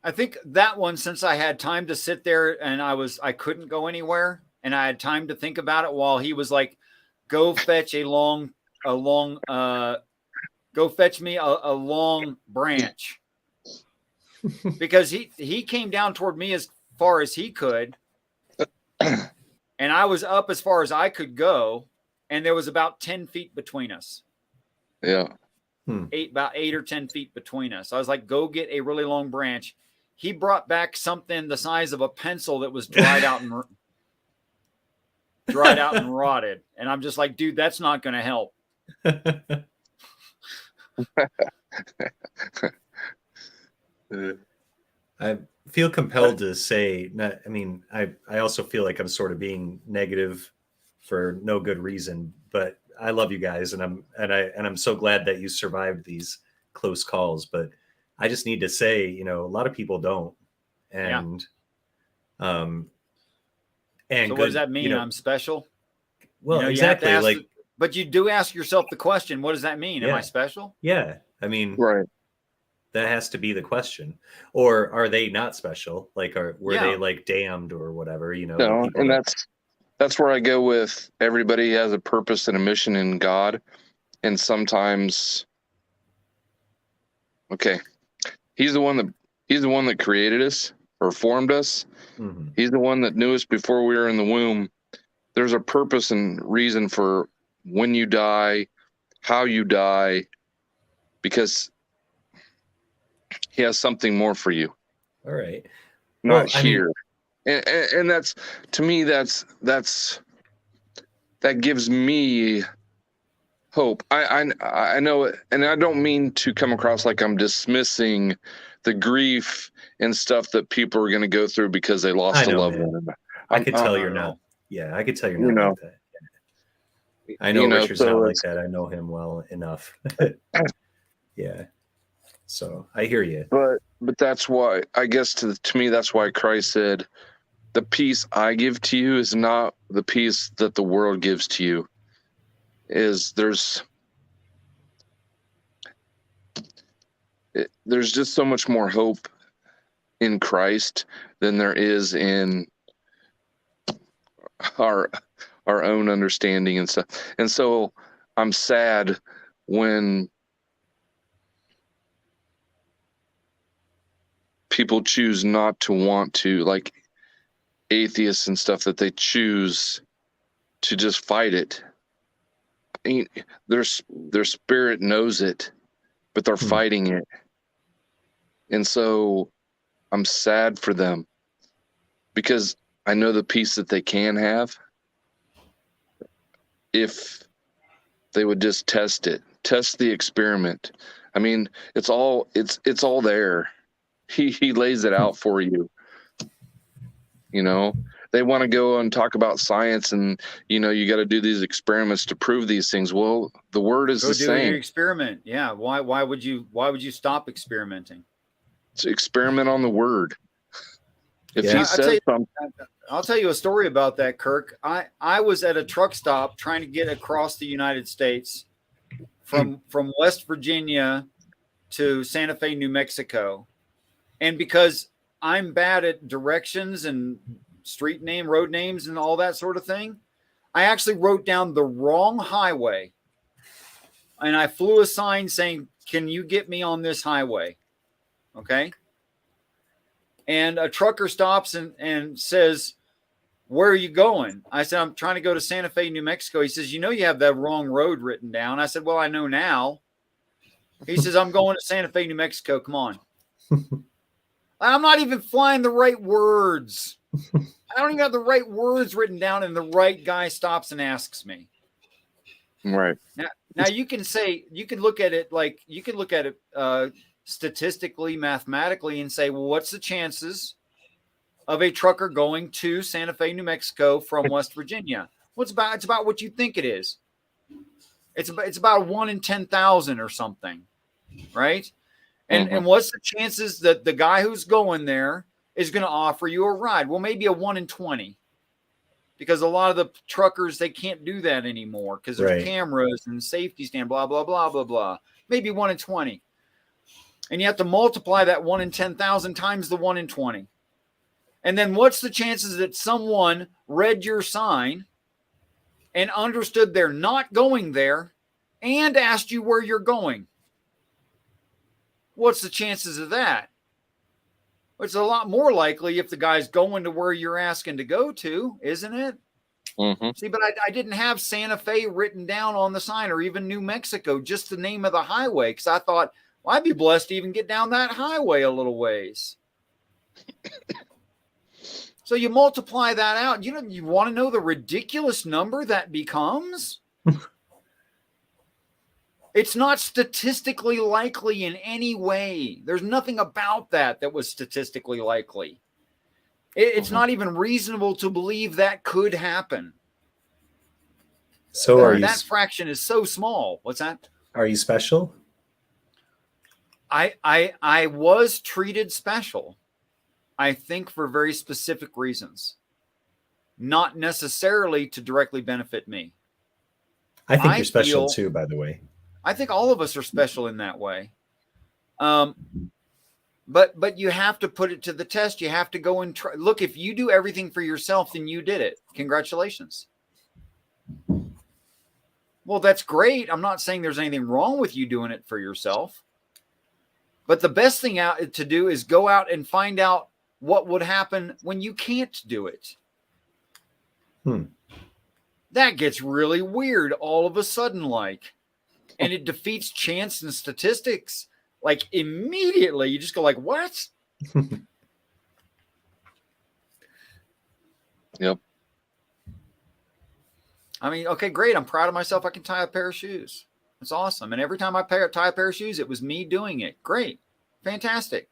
I think that one, since I had time to sit there and I couldn't go anywhere, and I had time to think about it while he was like, go fetch go fetch me a long branch. Because he came down toward me as far as he could, and I was up as far as I could go, and there was about 10 feet between us.
Yeah.
About 8 or 10 feet between us. I was like, go get a really long branch. He brought back something the size of a pencil that was dried out and rotted. And I'm just like, dude, that's not going to help.
I feel compelled to say, I also feel like I'm sort of being negative for no good reason, but I love you guys, and I'm so glad that you survived these close calls. But I just need to say, a lot of people don't, and
so what does that mean? I'm special.
Well, exactly.
But you do ask yourself the question: what does that mean?
Yeah.
Am I special?
Yeah, I mean,
right.
That has to be the question. Or are they not special? Like, were they like damned or whatever?
No, and that's where I go with everybody has a purpose and a mission in God. And sometimes, okay, he's the one that created us or formed us.
Mm-hmm.
He's the one that knew us before we were in the womb. There's a purpose and reason for when you die, how you die, because he has something more for you.
All right.
Not here. And that's, to me, that gives me hope. I know it, and I don't mean to come across like I'm dismissing the grief and stuff that people are going to go through because they lost a loved one.
I could tell you're not. Yeah, I could tell you're not like that. Yeah. I know Richard's not like that. I know him well enough. Yeah. So I hear you.
But that's why, I guess to me, that's why Christ said, the peace I give to you is not the peace that the world gives to you. There's just so much more hope in Christ than there is in our own understanding and stuff. And so I'm sad when people choose not to want to, like atheists and stuff, that they choose to just fight it. I mean, their spirit knows it, but they're fighting it. And so I'm sad for them because I know the peace that they can have if they would just test the experiment. I mean, it's all there. He lays it out for you. They want to go and talk about science and, you got to do these experiments to prove these things. Well, the word is the same.
Your experiment. Yeah. Why would you stop experimenting?
To experiment on the word. If he says something.
I'll tell you a story about that, Kirk. I was at a truck stop trying to get across the United States from West Virginia to Santa Fe, New Mexico. And because I'm bad at directions and road names and all that sort of thing, I actually wrote down the wrong highway. And I flew a sign saying, "Can you get me on this highway?" Okay. And a trucker stops and says, "Where are you going?" I said, "I'm trying to go to Santa Fe, New Mexico." He says, "You have that wrong road written down." I said, "Well, I know now." He says, I'm going to Santa Fe, New Mexico. Come on. I'm not even flying the right words. I don't even have the right words written down, and the right guy stops and asks me.
Right.
Now you can look at it statistically, mathematically, and say, well, what's the chances of a trucker going to Santa Fe, New Mexico from West Virginia? It's about what you think it is. It's about 1 in 10,000 or something, right? And what's the chances that the guy who's going there is going to offer you a ride? Well, maybe a 1 in 20, because a lot of the truckers, they can't do that anymore because there's cameras and safety stand, blah, blah, blah, blah, blah. Maybe 1 in 20. And you have to multiply that 1 in 10,000 times the 1 in 20. And then what's the chances that someone read your sign and understood they're not going there and asked you where you're going? What's the chances of that? It's a lot more likely if the guy's going to where you're asking to go to, isn't it? See, but I didn't have Santa Fe written down on the sign, or even New Mexico, just the name of the highway, because I thought, well, I'd be blessed to even get down that highway a little ways. So you multiply that out. You want to know the ridiculous number that becomes? It's not statistically likely in any way. There's nothing about that was statistically likely. It's not even reasonable to believe that could happen.
So
that fraction is so small. What's that?
Are you special?
I was treated special, I think, for very specific reasons, not necessarily to directly benefit me.
I think you're special too, by the way.
I think all of us are special in that way. But you have to put it to the test. You have to go and try. Look, if you do everything for yourself, then you did it. Congratulations. Well, that's great. I'm not saying there's anything wrong with you doing it for yourself. But the best thing to do is go out and find out what would happen when you can't do it. That gets really weird all of a sudden, and it defeats chance and statistics. Like, immediately, you just go like, what?
Yep.
I mean, okay, great. I'm proud of myself. I can tie a pair of shoes. It's awesome. And every time I tie a pair of shoes, it was me doing it. Great. Fantastic.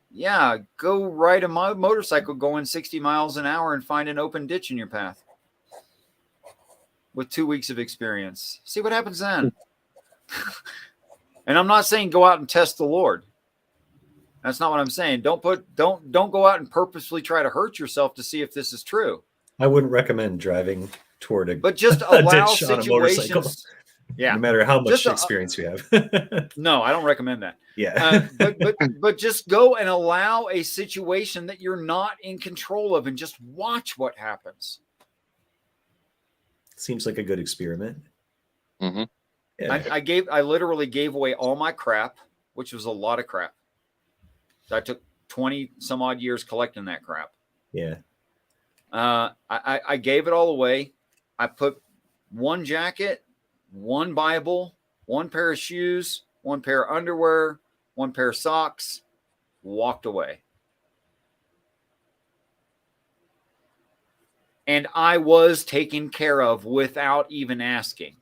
Yeah, go ride a motorcycle going 60 miles an hour and find an open ditch in your path with 2 weeks of experience. See what happens then. And I'm not saying go out and test the Lord. That's not what I'm saying. Don't go out and purposefully try to hurt yourself to see if this is true.
I wouldn't recommend driving toward
but just allow
ditch on a motorcycle.
Yeah.
No matter how much experience you have.
No, I don't recommend that.
Yeah.
But just go and allow a situation that you're not in control of and just watch what happens.
Seems like a good experiment.
Mm-hmm.
Yeah.
I literally gave away all my crap, which was a lot of crap. So I took 20 some odd years collecting that crap.
Yeah.
I gave it all away. I put one jacket, one Bible, one pair of shoes, one pair of underwear, one pair of socks, walked away. And I was taken care of without even asking.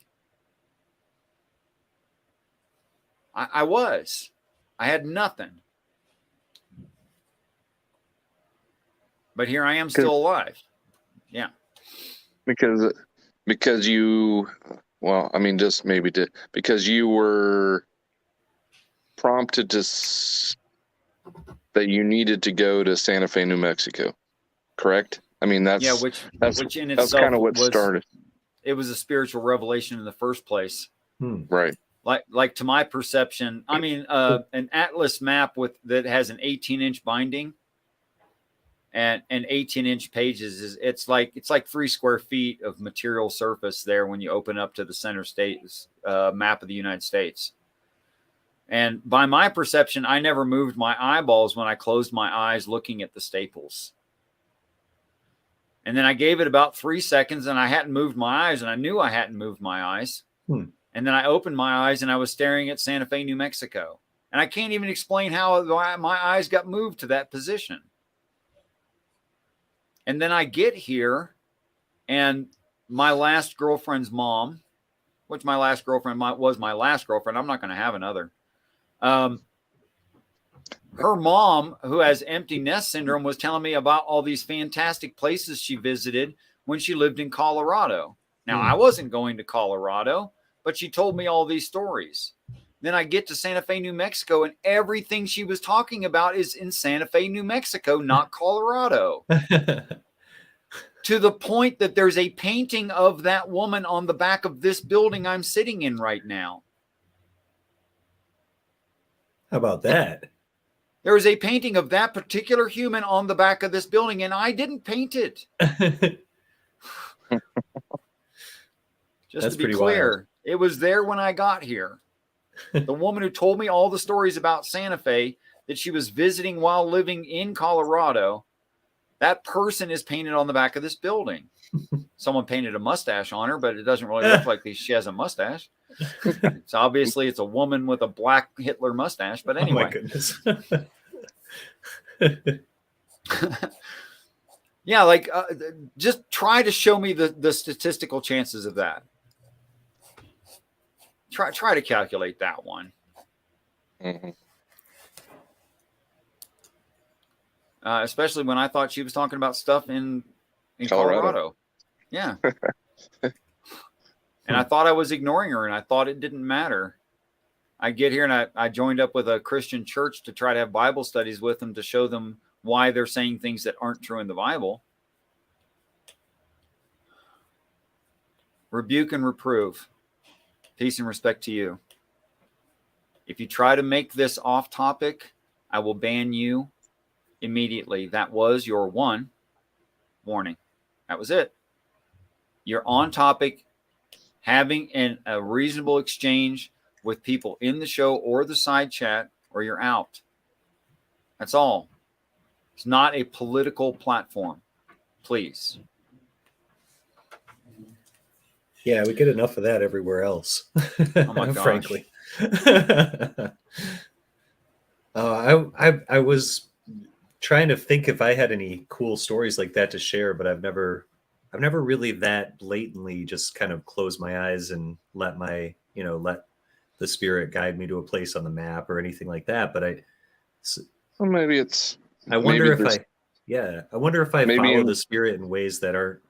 I was. I had nothing. But here I am still alive. Yeah.
Because you, well, I mean, just maybe because you were prompted that you needed to go to Santa Fe, New Mexico, correct? I mean, which in itself, that's kind of what started.
It was a spiritual revelation in the first place.
Right.
Like to my perception, I mean, an atlas map that has an 18-inch binding and 18-inch pages it's like 3 square feet of material surface there when you open up to the center states map of the United States. And by my perception, I never moved my eyeballs when I closed my eyes looking at the staples. And then I gave it about 3 seconds and I hadn't moved my eyes, and I knew I hadn't moved my eyes. And then I opened my eyes and I was staring at Santa Fe, New Mexico. And I can't even explain how my eyes got moved to that position. And then I get here, and my last girlfriend's mom, which my last girlfriend was my last girlfriend. I'm not going to have another. Her mom, who has empty nest syndrome, was telling me about all these fantastic places she visited when she lived in Colorado. Now, I wasn't going to Colorado, but she told me all these stories. Then I get to Santa Fe, New Mexico, and everything she was talking about is in Santa Fe, New Mexico, not Colorado. To the point that there's a painting of that woman on the back of this building I'm sitting in right now.
How about that?
There is a painting of that particular human on the back of this building, and I didn't paint it. Just
That's
to be clear, it was there when I got here. The woman who told me all the stories about Santa Fe that she was visiting while living in Colorado, that person is painted on the back of this building. Someone painted a mustache on her, but it doesn't really look like she has a mustache. So obviously it's a woman with a black Hitler mustache. But anyway.
Oh my goodness.
Yeah, like just try to show me the statistical chances of that. Try to calculate that one.
Mm-hmm.
Especially when I thought she was talking about stuff in Colorado. Yeah. And I thought I was ignoring her, and I thought it didn't matter. I get here, and I joined up with a Christian church to try to have Bible studies with them to show them why they're saying things that aren't true in the Bible. Rebuke and reprove. Peace and respect to you. If you try to make this off topic, I will ban you immediately. That was your one warning. That was it. You're on topic, having a reasonable exchange with people in the show or the side chat, or you're out. That's all. It's not a political platform. Please.
Yeah, we get enough of that everywhere else.
Oh my gosh.
Frankly. I was trying to think if I had any cool stories like that to share, but I've never really that blatantly just kind of closed my eyes and let the spirit guide me to a place on the map or anything like that. But I wonder if I follow the spirit in ways that aren't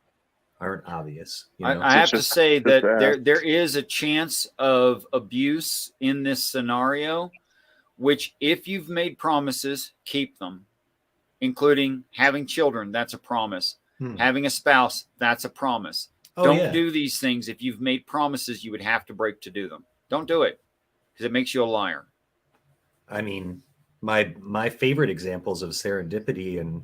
obvious.
I have to say that there is a chance of abuse in this scenario, which if you've made promises, keep them, including having children. That's a promise. Having a spouse, that's a promise. Don't do these things. If you've made promises, you would have to break to do them. Don't do it, because it makes you a liar.
I mean, my favorite examples of serendipity and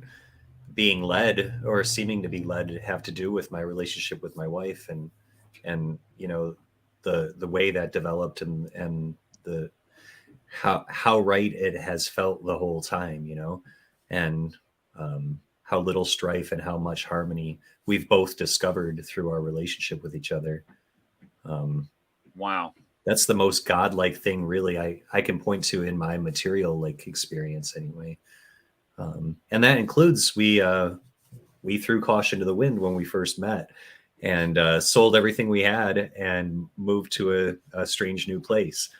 being led or seeming to be led have to do with my relationship with my wife and the way that developed and the how right it has felt the whole time, and how little strife and how much harmony we've both discovered through our relationship with each other.
Wow.
That's the most godlike thing really I can point to in my material experience anyway. And that includes we threw caution to the wind when we first met and sold everything we had and moved to a strange new place,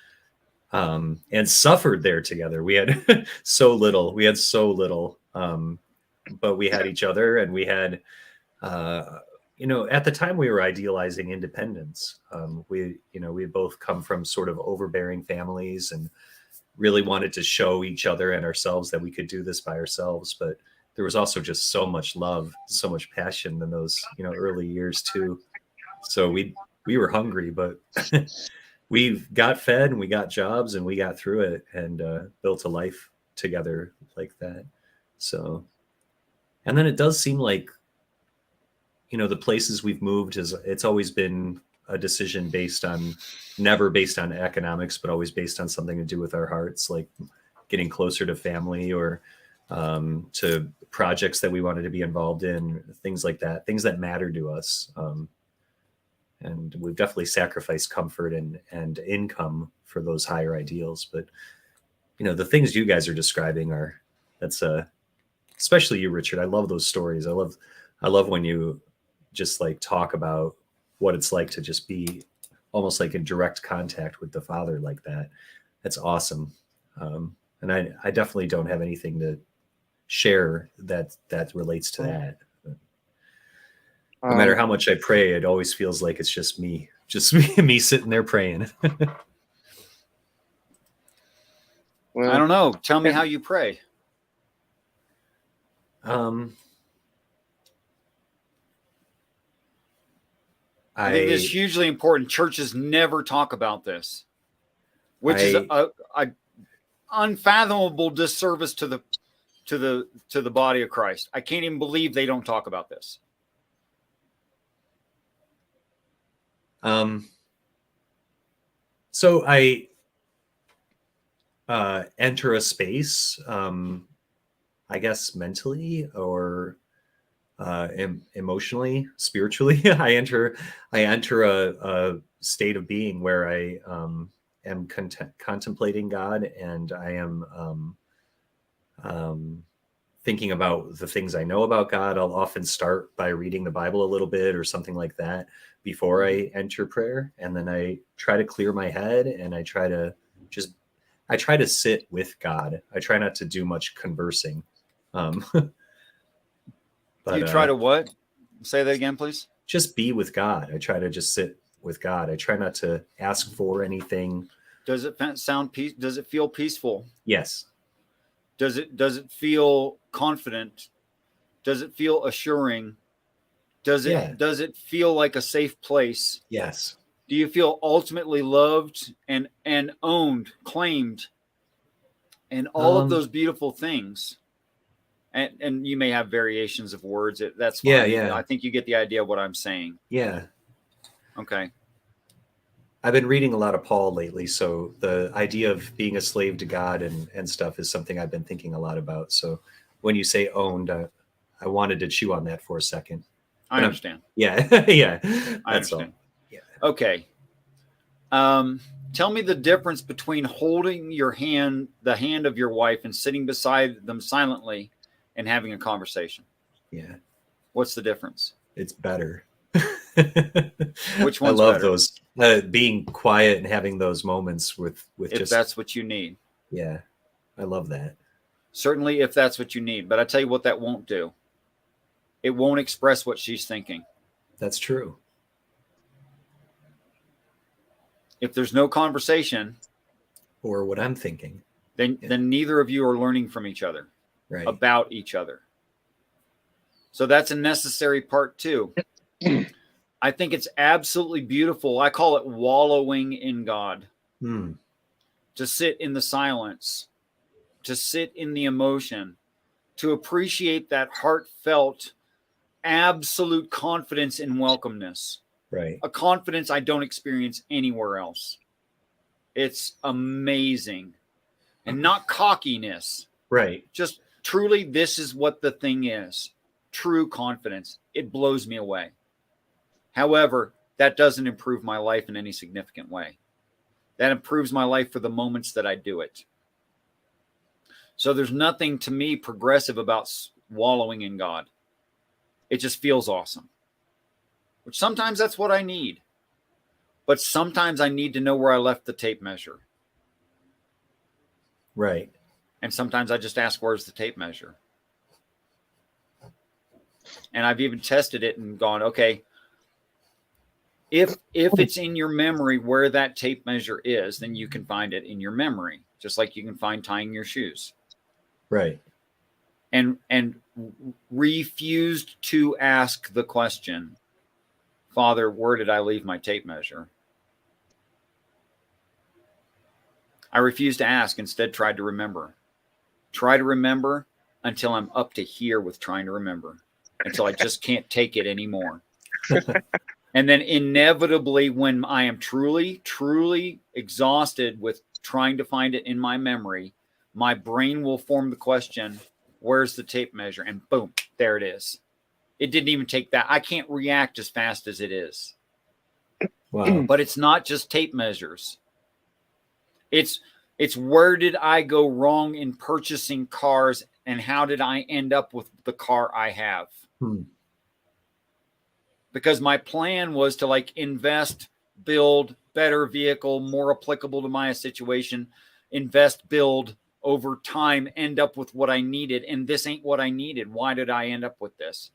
and suffered there together. We had so little, but we had each other, and we had, at the time we were idealizing independence. We had both come from sort of overbearing families and really wanted to show each other and ourselves that we could do this by ourselves. But there was also just so much love, so much passion in those, early years too. So we were hungry, but we got fed and we got jobs and we got through it and built a life together like that. So, and then it does seem like, the places we've moved it's always been a decision never based on economics, but always based on something to do with our hearts, like getting closer to family or to projects that we wanted to be involved in, things like that, things that matter to us. and we've definitely sacrificed comfort and income for those higher ideals. But the things you guys are describing that's especially you, Richard. I love those stories. I love when you just like talk about what it's like to just be almost like in direct contact with the Father like that. That's awesome. And I definitely don't have anything to share that relates to that. No matter how much I pray, it always feels like it's just me me sitting there praying.
Well, I don't know. Tell me how you pray. I think this is hugely important. Churches never talk about this, which is a unfathomable disservice to the body of Christ. I can't even believe they don't talk about this.
So I enter a space, I guess mentally or emotionally, spiritually. I enter a state of being where I am contemplating God, and I am thinking about the things I know about God. I'll often start by reading the Bible a little bit or something like that before I enter prayer. And then I try to clear my head, and I try to sit with God. I try not to do much conversing. But
you try to what? Say that again, please.
Just be with God. I try to just sit with God. I try not to ask for anything.
Does it does it feel peaceful?
Yes.
Does it feel confident? Does it feel assuring? Does it feel like a safe place?
Yes.
Do you feel ultimately loved and owned, claimed, and all of those beautiful things? And you may have variations of words. That's fine.
Yeah.
I think you get the idea of what I'm saying.
Yeah.
Okay.
I've been reading a lot of Paul lately, so the idea of being a slave to God and stuff is something I've been thinking a lot about. So when you say owned, I wanted to chew on that for a second.
I understand.
Yeah.
I understand.
Yeah.
Okay. Tell me the difference between holding the hand of your wife, and sitting beside them silently and having a conversation.
Yeah.
What's the difference?
It's better.
Which one's
I love
better?
those being quiet and having those moments with
if that's what you need.
Yeah. I love that.
Certainly if that's what you need. But I tell you what that won't do. It won't express what she's thinking.
That's true.
If there's no conversation,
or what I'm thinking,
then neither of you are learning from each other,
right,
about each other. So that's a necessary part too. I think it's absolutely beautiful. I call it wallowing in God. To sit in the silence, to sit in the emotion, to appreciate that heartfelt, absolute confidence in welcomeness.
Right.
A confidence I don't experience anywhere else. It's amazing. And not cockiness.
Right.
Just truly, this is what the thing is. True confidence. It blows me away. However, that doesn't improve my life in any significant way. That improves my life for the moments that I do it. So there's nothing to me progressive about wallowing in God. It just feels awesome. Which sometimes that's what I need. But sometimes I need to know where I left the tape measure.
Right.
And sometimes I just ask, where's the tape measure? And I've even tested it and gone, okay, if it's in your memory where that tape measure is, then you can find it in your memory, just like you can find tying your shoes.
Right.
And refused to ask the question, Father, where did I leave my tape measure? I refused to ask, instead tried to remember. Try to remember until I'm up to here with trying to remember, until I just can't take it anymore. And then inevitably, when I am truly, truly exhausted with trying to find it in my memory, my brain will form the question, where's the tape measure? And boom, there it is. It didn't even take that. I can't react as fast as it is.
Wow.
But it's not just tape measures. It's where did I go wrong in purchasing cars, and how did I end up with the car I have? Because my plan was to like invest, build better vehicle, more applicable to my situation, invest, build over time, end up with what I needed. And this ain't what I needed. Why did I end up with this?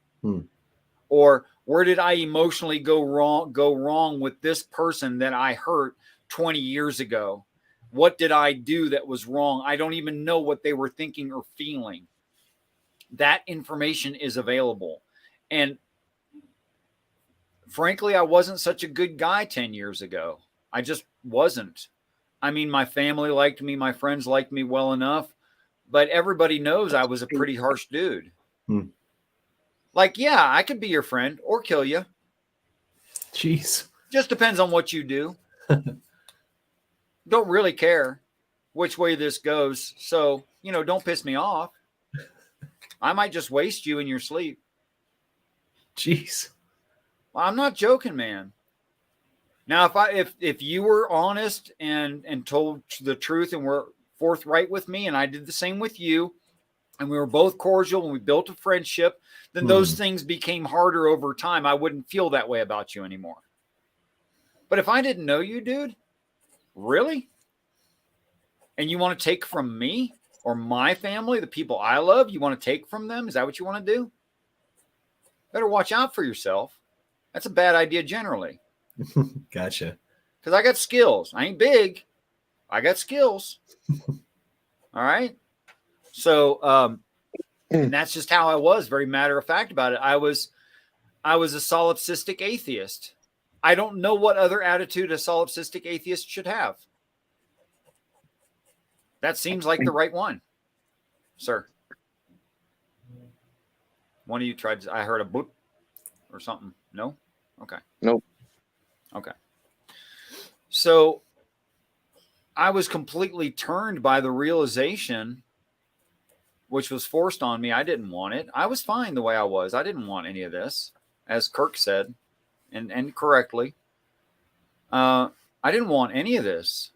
Or where did I emotionally go wrong with this person that I hurt 20 years ago? What did I do that was wrong? I don't even know what they were thinking or feeling. That information is available. And frankly, I wasn't such a good guy 10 years ago. I just wasn't. I mean, my family liked me. My friends liked me well enough. But everybody knows I was a pretty harsh dude. Like, yeah, I could be your friend or kill you.
Jeez.
Just depends on what you do. Don't really care which way this goes. So, don't piss me off. I might just waste you in your sleep.
Jeez.
Well, I'm not joking, man. Now, if you were honest and told the truth and were forthright with me, and I did the same with you, and we were both cordial and we built a friendship, then those things became harder over time. I wouldn't feel that way about you anymore. But if I didn't know you, dude, really? And you want to take from me or my family, the people I love, you want to take from them? Is that what you want to do? Better watch out for yourself. That's a bad idea generally.
Gotcha.
Because I got skills. I ain't big. I got skills. All right. So, and that's just how I was, very matter of fact about it. I was a solipsistic atheist. I don't know what other attitude a solipsistic atheist should have. That seems like the right one, sir. One of you tried. I heard a boop or something. No? Okay.
Nope.
Okay. So I was completely turned by the realization, which was forced on me. I didn't want it. I was fine the way I was. I didn't want any of this, as Kirk said, and correctly. I didn't want any of this.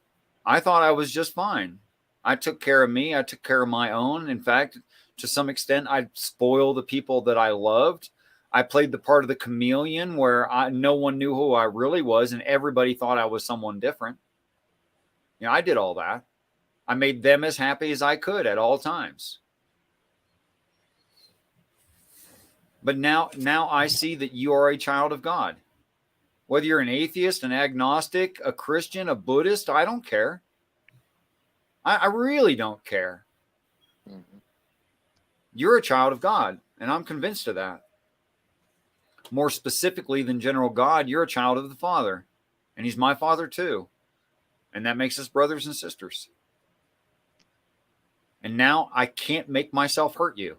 I thought I was just fine. I took care of me. I took care of my own. In fact, to some extent, I'd spoil the people that I loved. I played the part of the chameleon where no one knew who I really was, and everybody thought I was someone different. I did all that. I made them as happy as I could at all times. But now I see that you are a child of God. Whether you're an atheist, an agnostic, a Christian, a Buddhist, I don't care. I really don't care. You're a child of God, and I'm convinced of that. More specifically than general God, you're a child of the Father, and He's my Father too. And that makes us brothers and sisters. And now I can't make myself hurt you.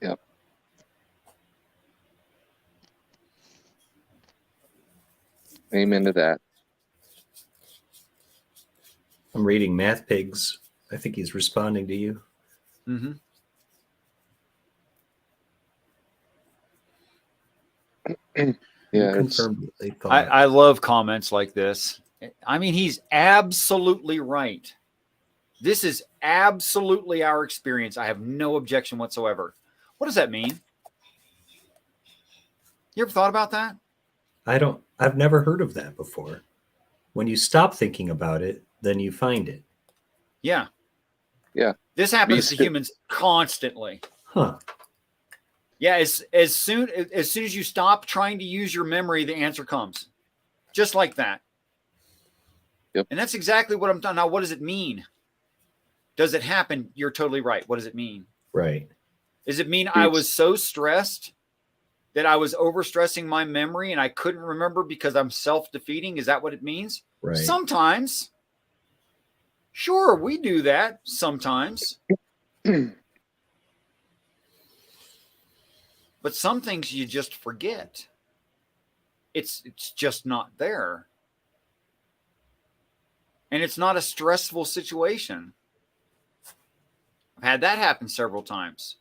Yep. Amen to that.
I'm reading Math Pigs. I think he's responding to you.
Mm-hmm.
Yeah,
I love comments like this. I mean, he's absolutely right. This is absolutely our experience. I have no objection whatsoever. What does that mean? You ever thought about that?
I've never heard of that before. When you stop thinking about it, then you find it.
Yeah.
Yeah.
This happens to humans constantly.
Huh.
Yeah, as soon as you stop trying to use your memory, the answer comes. Just like that.
Yep.
And that's exactly what I'm talking. Now, what does it mean? Does it happen? You're totally right. What does it mean?
Right.
Does it mean I was so stressed that I was overstressing my memory and I couldn't remember because I'm self-defeating? Is that what it means?
Right.
Sometimes. Sure, we do that sometimes. But some things you just forget. It's just not there. And it's not a stressful situation. I've had that happen several times.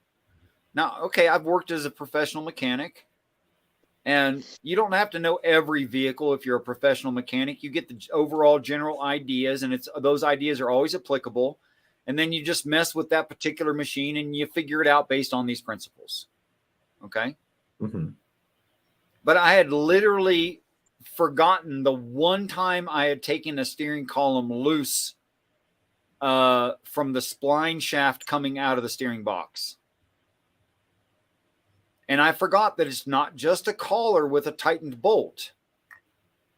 Now, okay, I've worked as a professional mechanic. And you don't have to know every vehicle if you're a professional mechanic. You get the overall general ideas, and those ideas are always applicable. And then you just mess with that particular machine and you figure it out based on these principles. Okay.
Mm-hmm.
But I had literally forgotten the one time I had taken a steering column loose from the spline shaft coming out of the steering box. And I forgot that it's not just a collar with a tightened bolt,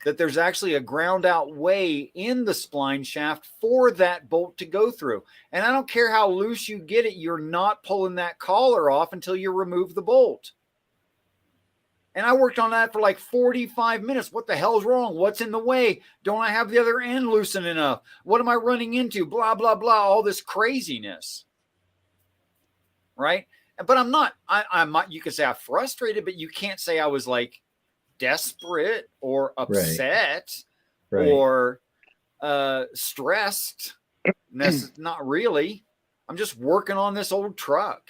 that there's actually a ground out way in the spline shaft for that bolt to go through. And I don't care how loose you get it, you're not pulling that collar off until you remove the bolt. And I worked on that for like 45 minutes. What the hell's wrong? What's in the way? Don't I have the other end loosened enough? What am I running into? Blah, blah, blah. All this craziness. Right? But I'm not, I'm not, you could say I'm frustrated, but you can't say I was like desperate or upset or stressed. Not really. I'm just working on this old truck.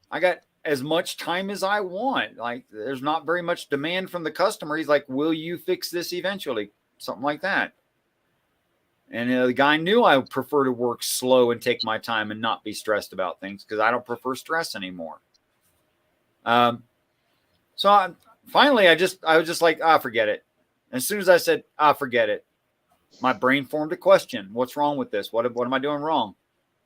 I got as much time as I want. Like, there's not very much demand from the customer. He's like, will you fix this eventually? Something like that. And the guy knew I prefer to work slow and take my time and not be stressed about things, because I don't prefer stress anymore. So finally, I was just like, forget it. And as soon as I said, forget it, my brain formed a question. What's wrong with this? What am I doing wrong?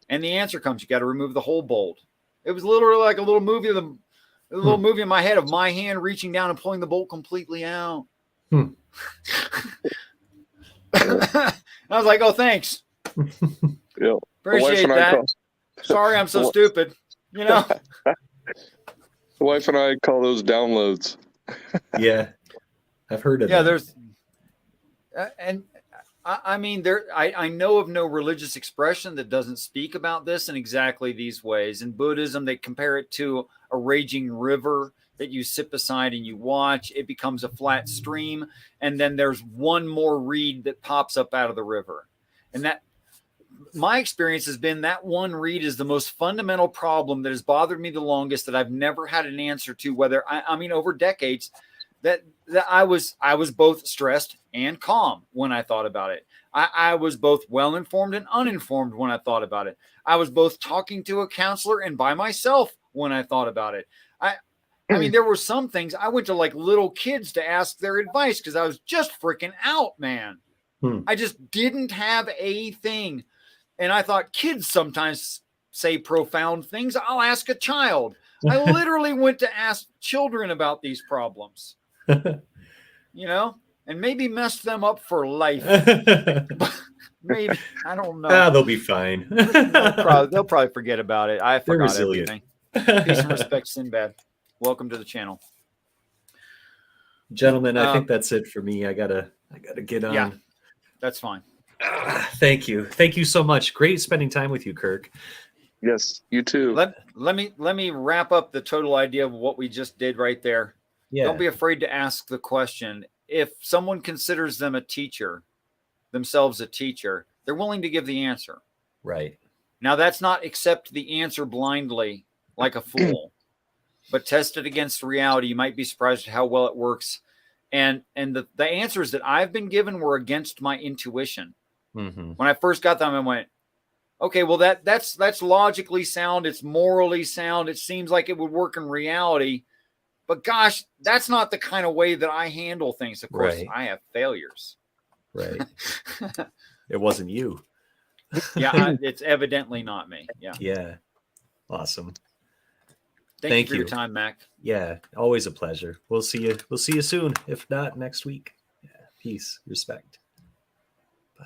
And the answer comes, you got to remove the whole bolt. It was literally like a little movie, movie in my head of my hand reaching down and pulling the bolt completely out. I was like, oh, thanks.
Yeah.
Appreciate that. Sorry, I'm so stupid. You know?
The wife and I call those downloads.
Yeah. I've heard of that.
Yeah, there's, and I mean, I know of no religious expression that doesn't speak about this in exactly these ways. In Buddhism, they compare it to a raging river that you sit beside and you watch. It becomes a flat stream, and then there's one more reed that pops up out of the river. And that, my experience has been, that one reed is the most fundamental problem that has bothered me the longest, that I've never had an answer to, whether, I mean, over decades, that I was both stressed and calm when I thought about it. I was both well-informed and uninformed when I thought about it. I was both talking to a counselor and by myself when I thought about it. I mean, there were some things I went to like little kids to ask their advice because I was just freaking out, man. I just didn't have a thing. And I thought, kids sometimes say profound things. I'll ask a child. I literally went to ask children about these problems, you know, and maybe messed them up for life. Maybe, I don't know.
They'll be fine.
They'll probably forget about it. I forgot
resilient.
Everything. Peace and respect, Sinbad. Welcome to the channel,
gentlemen. I think that's it for me. I gotta get on.
Yeah, that's fine.
Thank you so much. Great spending time with you, Kirk.
Yes, you too.
Let me wrap up the total idea of what we just did right there.
Yeah.
Don't be afraid to ask the question. If someone considers themselves a teacher, they're willing to give the answer.
Right.
Now, that's not accept the answer blindly like a fool, but test it against reality. You might be surprised at how well it works. And the answers that I've been given were against my intuition.
Mm-hmm.
When I first got them, I went, okay, well, that's logically sound. It's morally sound. It seems like it would work in reality. But gosh, that's not the kind of way that I handle things. Of course, I have failures. Right.
It wasn't you.
Yeah, it's evidently not me. Yeah.
Yeah. Awesome.
Thank you for your time, Mac.
Yeah, always a pleasure. We'll see you soon, if not next week. Yeah. Peace, respect. Bye.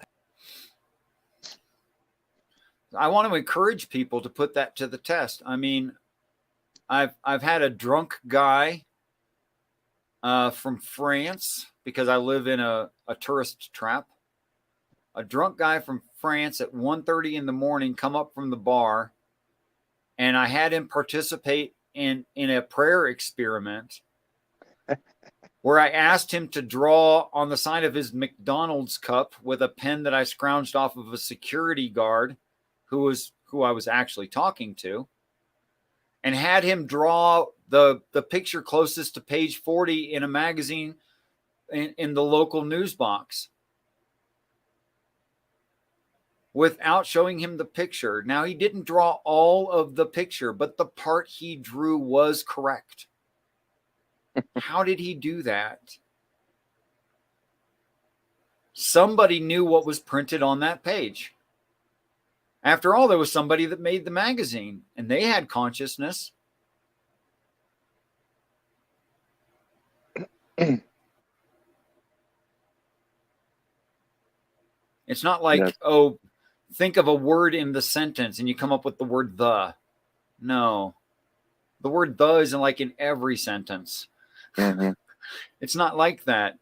I want to encourage people to put that to the test. I mean, I've had a drunk guy from France, because I live in a tourist trap. A drunk guy from France at 1:30 in the morning come up from the bar, and I had him participate in a prayer experiment where I asked him to draw on the side of his McDonald's cup with a pen that I scrounged off of a security guard who I was actually talking to. and had him draw the picture closest to page 40 in a magazine in the local news box without showing him the picture. Now, he didn't draw all of the picture, but the part he drew was correct. How did he do that? Somebody knew what was printed on that page. After all, there was somebody that made the magazine, and they had consciousness. It's not like, oh, think of a word in the sentence and you come up with the word the. No. The word the isn't like in every sentence.
Mm-hmm.
It's not like that.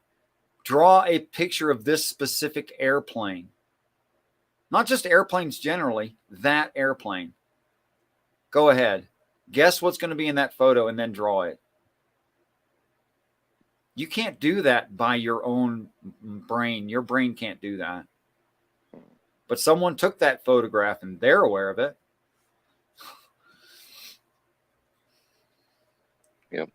Draw a picture of this specific airplane. Not just airplanes generally, that airplane. Go ahead. Guess what's going to be in that photo and then draw it. You can't do that by your own brain. Your brain can't do that. But someone took that photograph and they're aware of it.
Yep.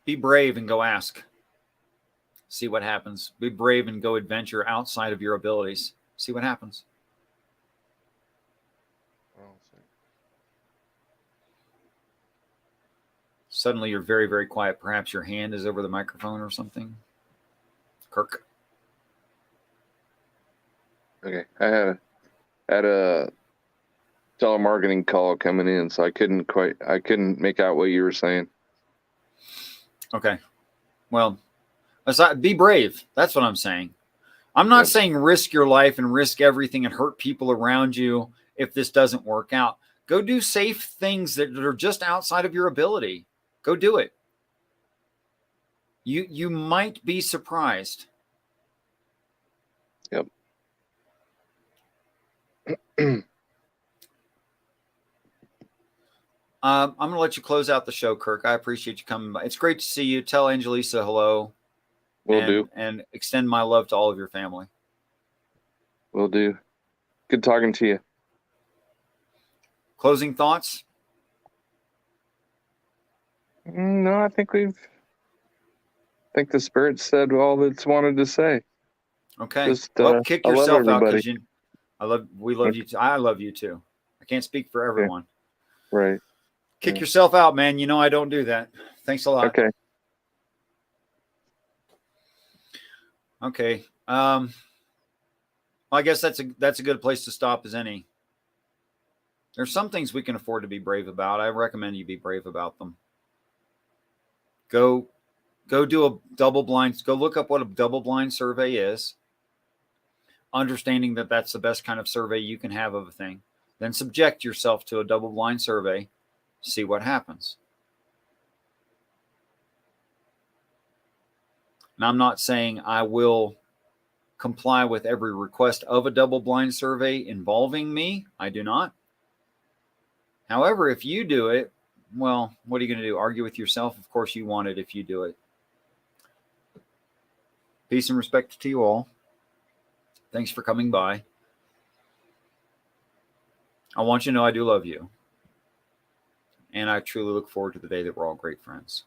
Be brave and go ask. See what happens. Be brave and go adventure outside of your abilities. See what happens. Suddenly you're very, very quiet. Perhaps your hand is over the microphone or something. Kirk.
Okay. I had a telemarketing call coming in, so I couldn't make out what you were saying.
Okay. Well, be brave. That's what I'm saying. I'm not saying risk your life and risk everything and hurt people around you if this doesn't work out. Go do safe things that are just outside of your ability. Go do it. You might be surprised.
Yep.
I'm going to let you close out the show, Kirk. I appreciate you coming by. It's great to see you. Tell Angelisa hello.
Will do.
And extend my love to all of your family.
Will do. Good talking to you.
Closing thoughts?
No, I think the Spirit said all that's wanted to say.
Okay.
Just,
well, kick yourself out because we love
Okay.
you too. I love you too. I can't speak for everyone.
Right.
Kick yourself out, man. You know I don't do that. Thanks a lot.
Okay.
Okay. Well, I guess that's a good place to stop as any. There's some things we can afford to be brave about. I recommend you be brave about them. Go do a double-blind. Go look up what a double-blind survey is. Understanding that that's the best kind of survey you can have of a thing. Then subject yourself to a double-blind survey. See what happens. And I'm not saying I will comply with every request of a double-blind survey involving me. I do not. However, if you do it, well, what are you going to do? Argue with yourself? Of course you want it if you do it. Peace and respect to you all. Thanks for coming by. I want you to know I do love you. And I truly look forward to the day that we're all great friends.